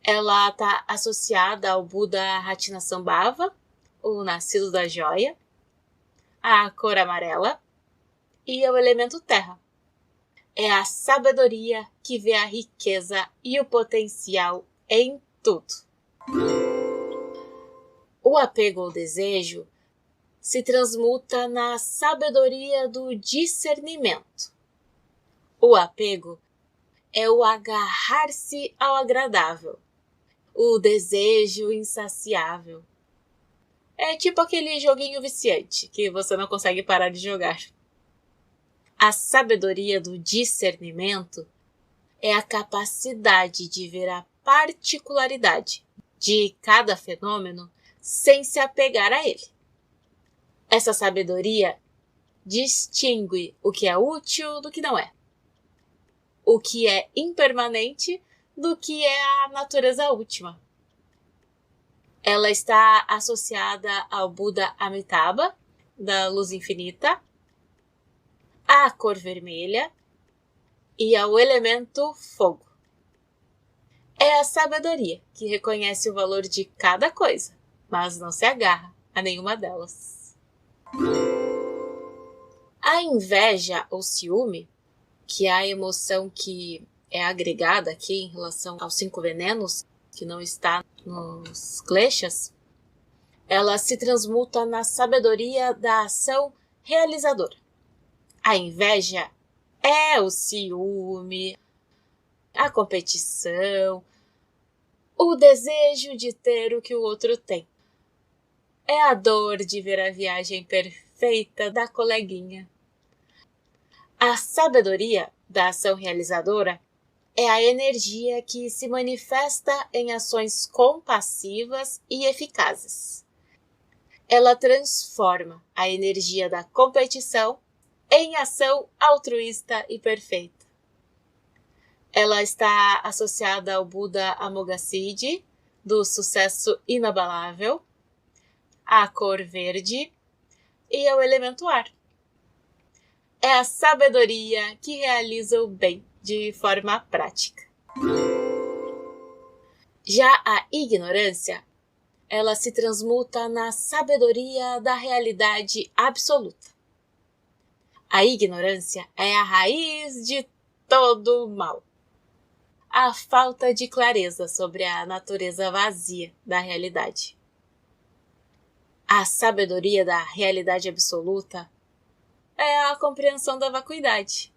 Ela está associada ao Buda Ratnasambhava, o nascido da joia, à cor amarela e ao elemento terra. É a sabedoria que vê a riqueza e o potencial em tudo. O apego ao desejo se transmuta na sabedoria do discernimento. O apego é o agarrar-se ao agradável, o desejo insaciável. É tipo aquele joguinho viciante que você não consegue parar de jogar. A sabedoria do discernimento é a capacidade de ver a particularidade de cada fenômeno sem se apegar a ele. Essa sabedoria distingue o que é útil do que não é, o que é impermanente do que é a natureza última. Ela está associada ao Buda Amitabha, da luz infinita, à cor vermelha e ao elemento fogo. É a sabedoria que reconhece o valor de cada coisa, mas não se agarra a nenhuma delas. A inveja ou ciúme, que é a emoção que é agregada aqui em relação aos 5 venenos, que não está nos kleshas, ela se transmuta na sabedoria da ação realizadora. A inveja é o ciúme, a competição, o desejo de ter o que o outro tem. É a dor de ver a viagem perfeita da coleguinha. A sabedoria da ação realizadora é a energia que se manifesta em ações compassivas e eficazes. Ela transforma a energia da competição em ação altruísta e perfeita. Ela está associada ao Buda Amoghasiddhi, do sucesso inabalável, à cor verde e ao elemento ar. É a sabedoria que realiza o bem de forma prática. Já a ignorância, ela se transmuta na sabedoria da realidade absoluta. A ignorância é a raiz de todo o mal. A falta de clareza sobre a natureza vazia da realidade. A sabedoria da realidade absoluta é a compreensão da vacuidade,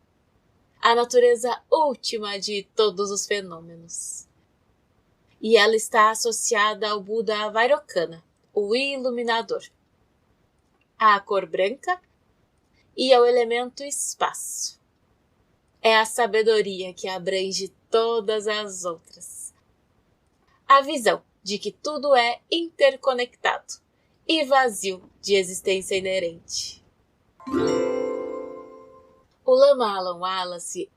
a natureza última de todos os fenômenos. E ela está associada ao Buda Vairocana, o iluminador, à cor branca e ao elemento espaço. É a sabedoria que abrange todas as outras. A visão de que tudo é interconectado e vazio de existência inerente. O Lama Alan Wallace,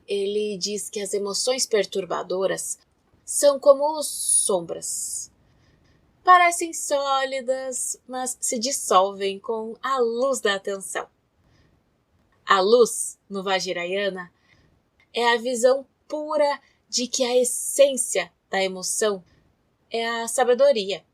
ele diz que as emoções perturbadoras são como sombras. Parecem sólidas, mas se dissolvem com a luz da atenção. A luz, no Vajrayana, é a visão pura de que a essência da emoção é a sabedoria.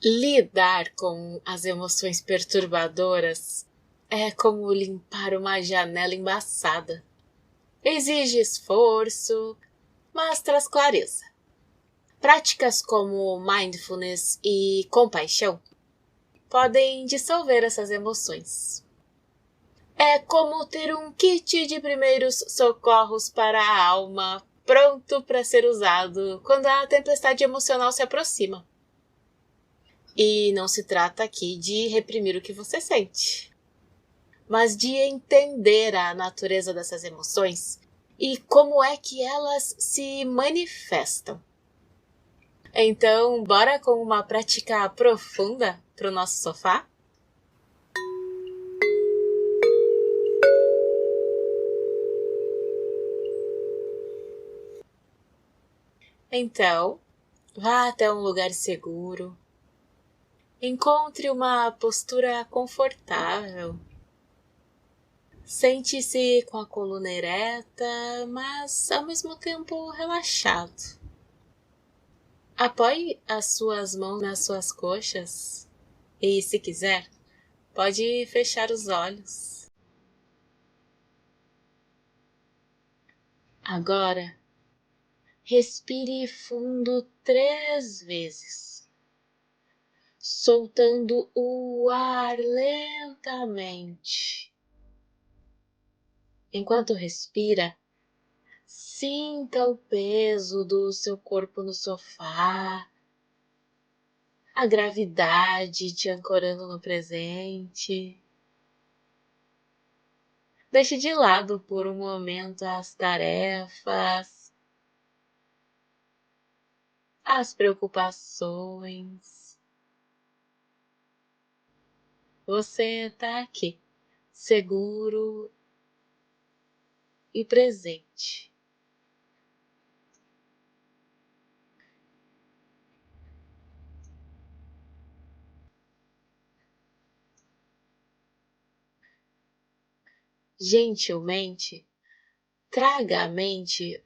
Lidar com as emoções perturbadoras é como limpar uma janela embaçada. Exige esforço, mas traz clareza. Práticas como mindfulness e compaixão podem dissolver essas emoções. É como ter um kit de primeiros socorros para a alma, pronto para ser usado quando a tempestade emocional se aproxima. E não se trata aqui de reprimir o que você sente, mas de entender a natureza dessas emoções e como é que elas se manifestam. Então, bora com uma prática profunda para o nosso sofá? Então, vá até um lugar seguro. Encontre uma postura confortável. Sente-se com a coluna ereta, mas ao mesmo tempo relaxado. Apoie as suas mãos nas suas coxas e, se quiser, pode fechar os olhos. Agora, respire fundo 3 vezes, soltando o ar lentamente. Enquanto respira, sinta o peso do seu corpo no sofá, a gravidade te ancorando no presente. Deixe de lado por um momento as tarefas, as preocupações. Você está aqui, seguro e presente. Gentilmente, traga à mente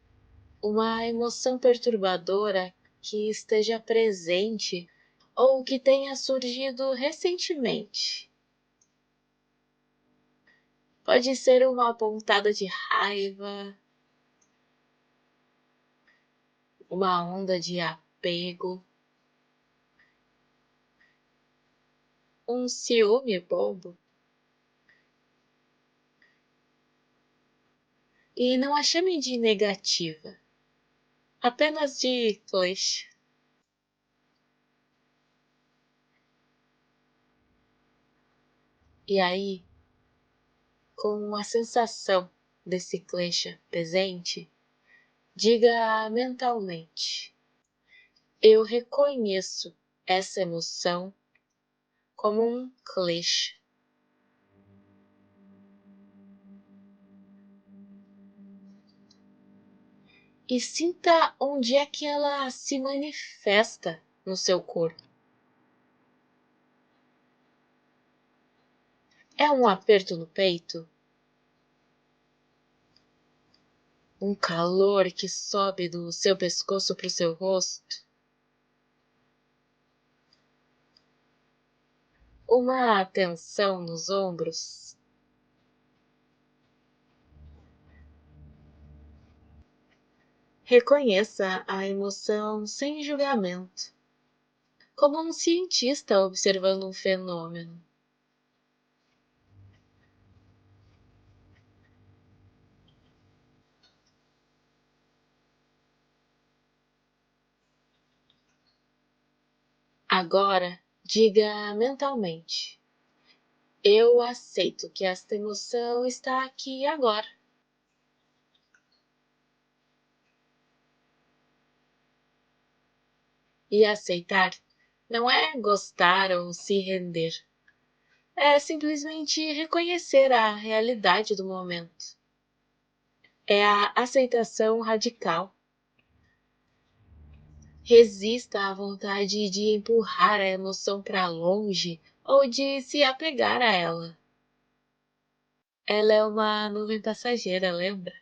uma emoção perturbadora que esteja presente ou que tenha surgido recentemente. Pode ser uma pontada de raiva, uma onda de apego, um ciúme bobo. E não a chame de negativa, apenas de clichê. E aí, com a sensação desse clichê presente, diga mentalmente: eu reconheço essa emoção como um clichê. E sinta onde é que ela se manifesta no seu corpo. É um aperto no peito? Um calor que sobe do seu pescoço para o seu rosto? Uma tensão nos ombros? Reconheça a emoção sem julgamento, como um cientista observando um fenômeno. Agora, diga mentalmente: eu aceito que esta emoção está aqui agora. E aceitar não é gostar ou se render. É simplesmente reconhecer a realidade do momento. É a aceitação radical. Resista à vontade de empurrar a emoção para longe ou de se apegar a ela. Ela é uma nuvem passageira, lembra?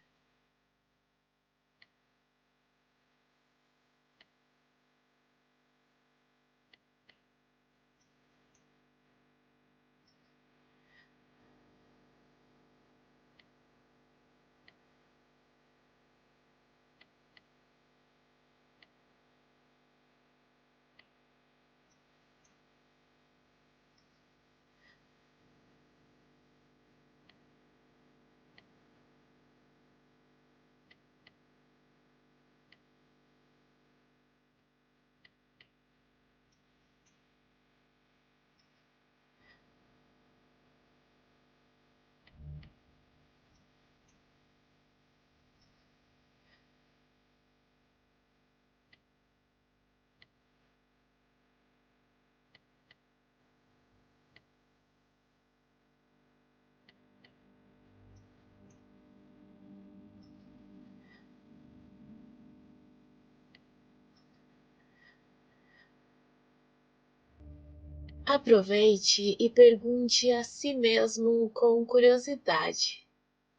Aproveite e pergunte a si mesmo com curiosidade: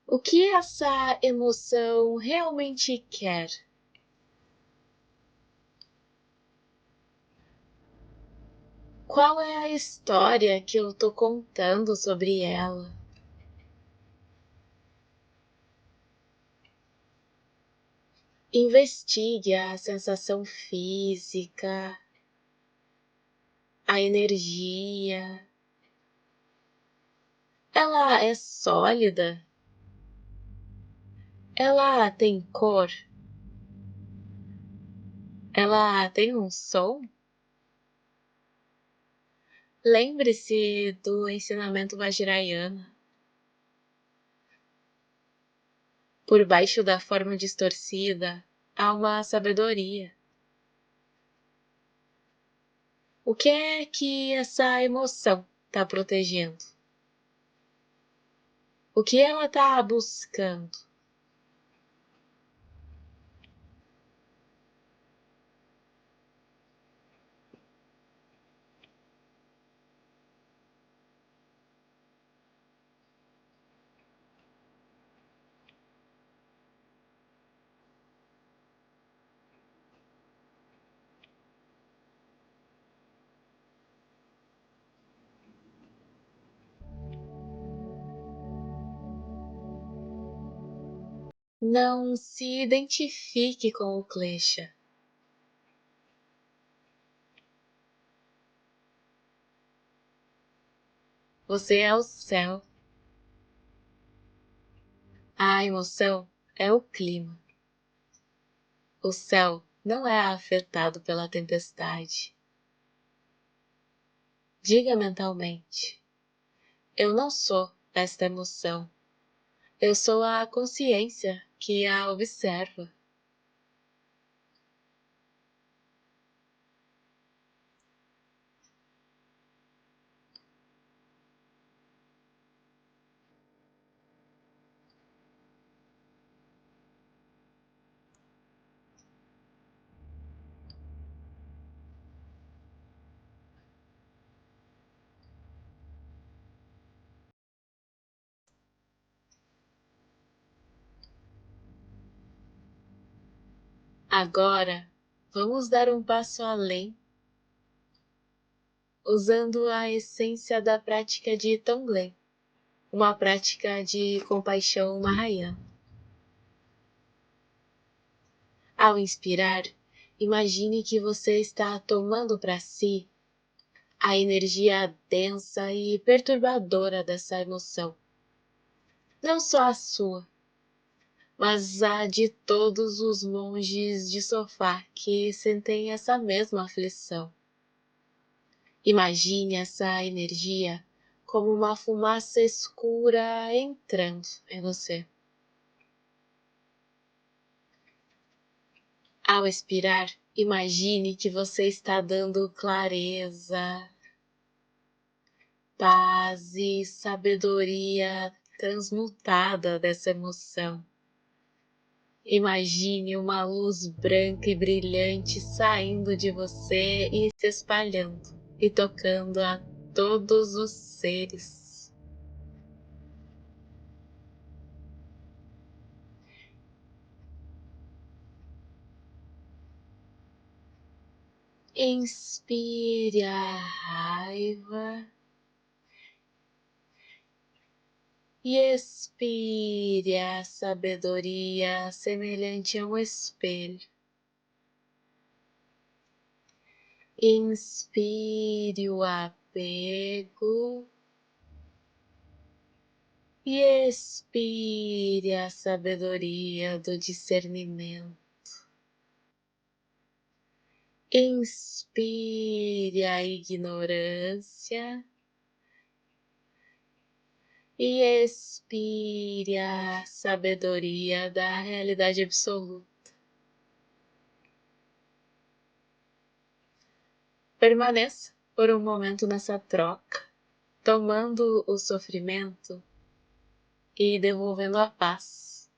o que essa emoção realmente quer? Qual é a história que eu estou contando sobre ela? Investigue a sensação física, a energia. Ela é sólida? Ela tem cor? Ela tem um som? Lembre-se do ensinamento vajrayana. Por baixo da forma distorcida há uma sabedoria. O que é que essa emoção está protegendo? O que ela está buscando? Não se identifique com o klesha. Você é o céu. A emoção é o clima. O céu não é afetado pela tempestade. Diga mentalmente: eu não sou esta emoção. Eu sou a consciência que a observa. Agora, vamos dar um passo além, usando a essência da prática de Tonglen, uma prática de compaixão Mahayana. Ao inspirar, imagine que você está tomando para si a energia densa e perturbadora dessa emoção. Não só a sua, mas a de todos os monges de sofá que sentem essa mesma aflição. Imagine essa energia como uma fumaça escura entrando em você. Ao expirar, imagine que você está dando clareza, paz e sabedoria transmutada dessa emoção. Imagine uma luz branca e brilhante saindo de você e se espalhando e tocando a todos os seres. Inspire a raiva e expire a sabedoria semelhante a um espelho. Inspire o apego e expire a sabedoria do discernimento. Inspire a ignorância e expire a sabedoria da realidade absoluta. Permaneça por um momento nessa troca, tomando o sofrimento e devolvendo a paz.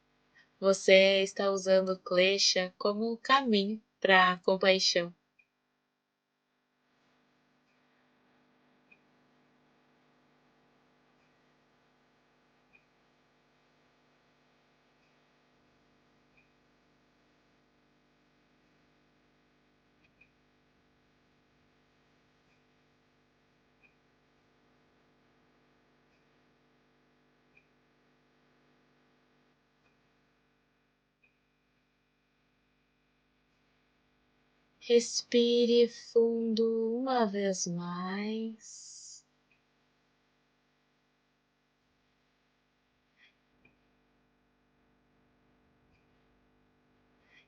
Você está usando o klesha como um caminho para a compaixão. Respire fundo uma vez mais.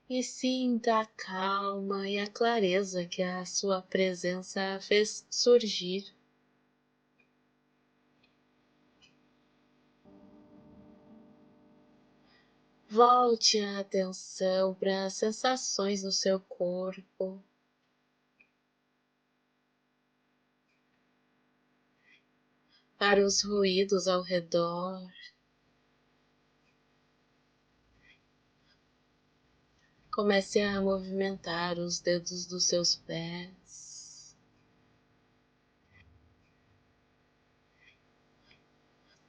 E sinta a calma e a clareza que a sua presença fez surgir. Volte a atenção para as sensações no seu corpo. Para os ruídos ao redor. Comece a movimentar os dedos dos seus pés,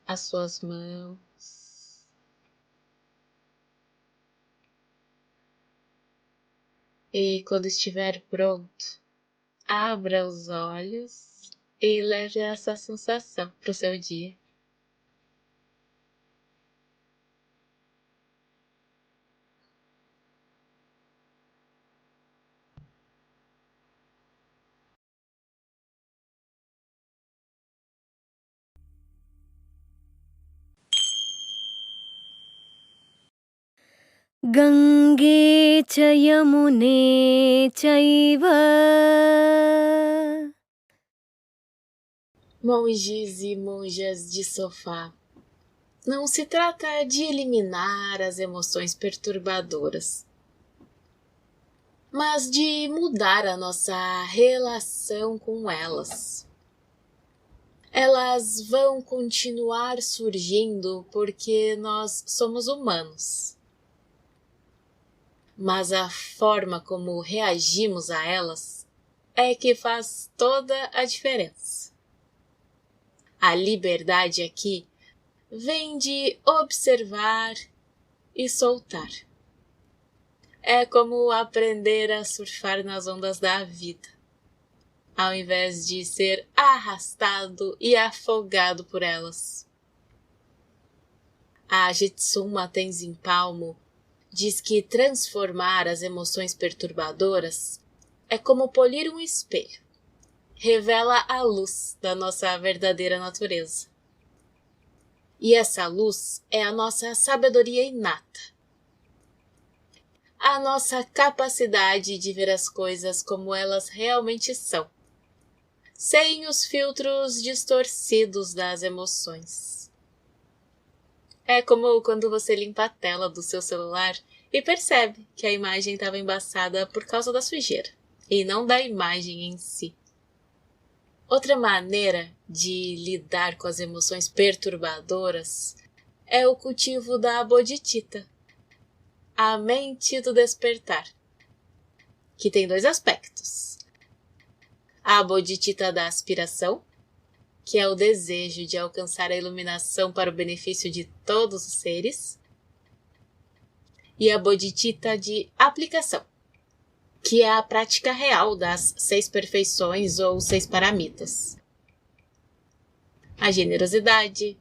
as suas mãos, e quando estiver pronto, abra os olhos e leve essa sensação para o seu dia. Gange च यमुने चैव Monges e monjas de sofá, não se trata de eliminar as emoções perturbadoras, mas de mudar a nossa relação com elas. Elas vão continuar surgindo porque nós somos humanos. Mas a forma como reagimos a elas é que faz toda a diferença. A liberdade aqui vem de observar e soltar. É como aprender a surfar nas ondas da vida, ao invés de ser arrastado e afogado por elas. A Jitsuma Tenzin Palmo diz que transformar as emoções perturbadoras é como polir um espelho. Revela a luz da nossa verdadeira natureza. E essa luz é a nossa sabedoria inata. A nossa capacidade de ver as coisas como elas realmente são, sem os filtros distorcidos das emoções. É como quando você limpa a tela do seu celular e percebe que a imagem estava embaçada por causa da sujeira, e não da imagem em si. Outra maneira de lidar com as emoções perturbadoras é o cultivo da bodhicitta, a mente do despertar, que tem dois aspectos. A bodhicitta da aspiração, que é o desejo de alcançar a iluminação para o benefício de todos os seres, e a bodhicitta de aplicação, que é a prática real das 6 perfeições ou 6 paramitas. A generosidade,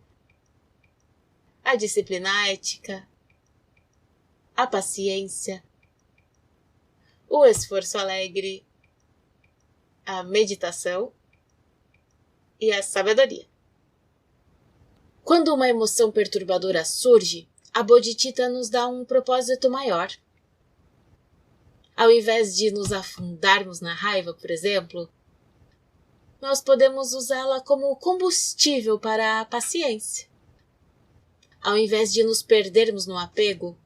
a disciplina ética, a paciência, o esforço alegre, a meditação e a sabedoria. Quando uma emoção perturbadora surge, a bodhicitta nos dá um propósito maior. Ao invés de nos afundarmos na raiva, por exemplo, nós podemos usá-la como combustível para a paciência. Ao invés de nos perdermos no apego,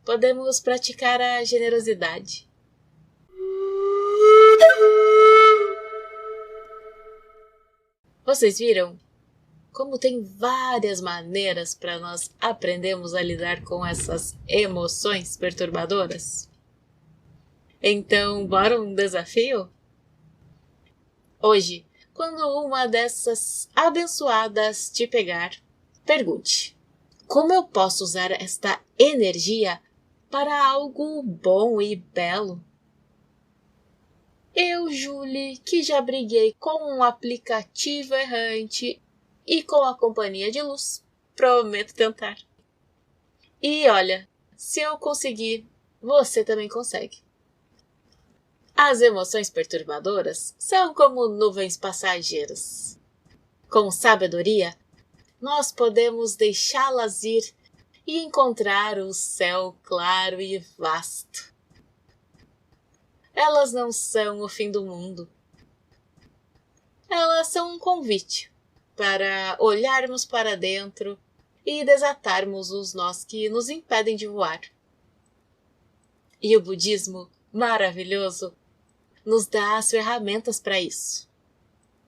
podemos praticar a generosidade. Vocês viram como tem várias maneiras para nós aprendermos a lidar com essas emoções perturbadoras? Então, bora um desafio? Hoje, quando uma dessas abençoadas te pegar, pergunte: como eu posso usar esta energia para algo bom e belo? Eu, Julie, que já briguei com um aplicativo errante e com a companhia de luz, prometo tentar. E olha, se eu conseguir, você também consegue. As emoções perturbadoras são como nuvens passageiras. Com sabedoria, nós podemos deixá-las ir e encontrar o céu claro e vasto. Elas não são o fim do mundo. Elas são um convite para olharmos para dentro e desatarmos os nós que nos impedem de voar. E o budismo, maravilhoso, nos dá as ferramentas para isso.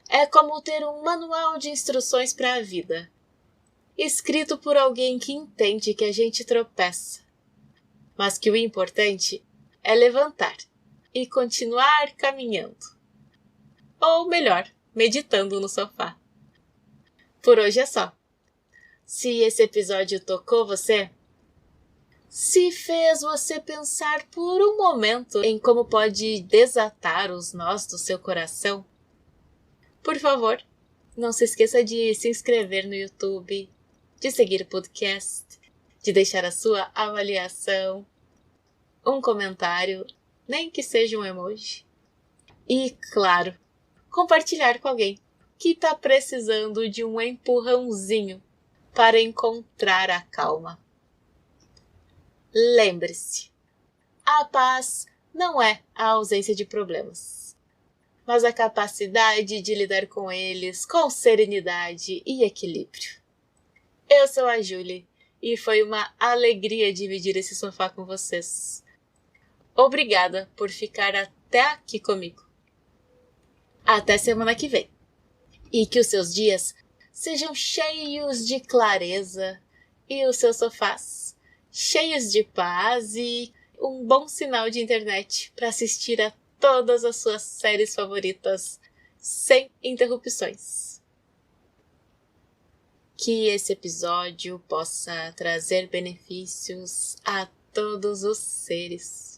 É como ter um manual de instruções para a vida, escrito por alguém que entende que a gente tropeça, mas que o importante é levantar e continuar caminhando. Ou melhor, meditando no sofá. Por hoje é só. Se esse episódio tocou você, se fez você pensar por um momento em como pode desatar os nós do seu coração, por favor, não se esqueça de se inscrever no YouTube, de seguir o podcast, de deixar a sua avaliação, um comentário, nem que seja um emoji. E, claro, compartilhar com alguém que está precisando de um empurrãozinho para encontrar a calma. Lembre-se, a paz não é a ausência de problemas, mas a capacidade de lidar com eles com serenidade e equilíbrio. Eu sou a Julie e foi uma alegria dividir esse sofá com vocês. Obrigada por ficar até aqui comigo. Até semana que vem. E que os seus dias sejam cheios de clareza e os seus sofás cheios de paz e um bom sinal de internet para assistir a todas as suas séries favoritas sem interrupções. Que esse episódio possa trazer benefícios a todos os seres.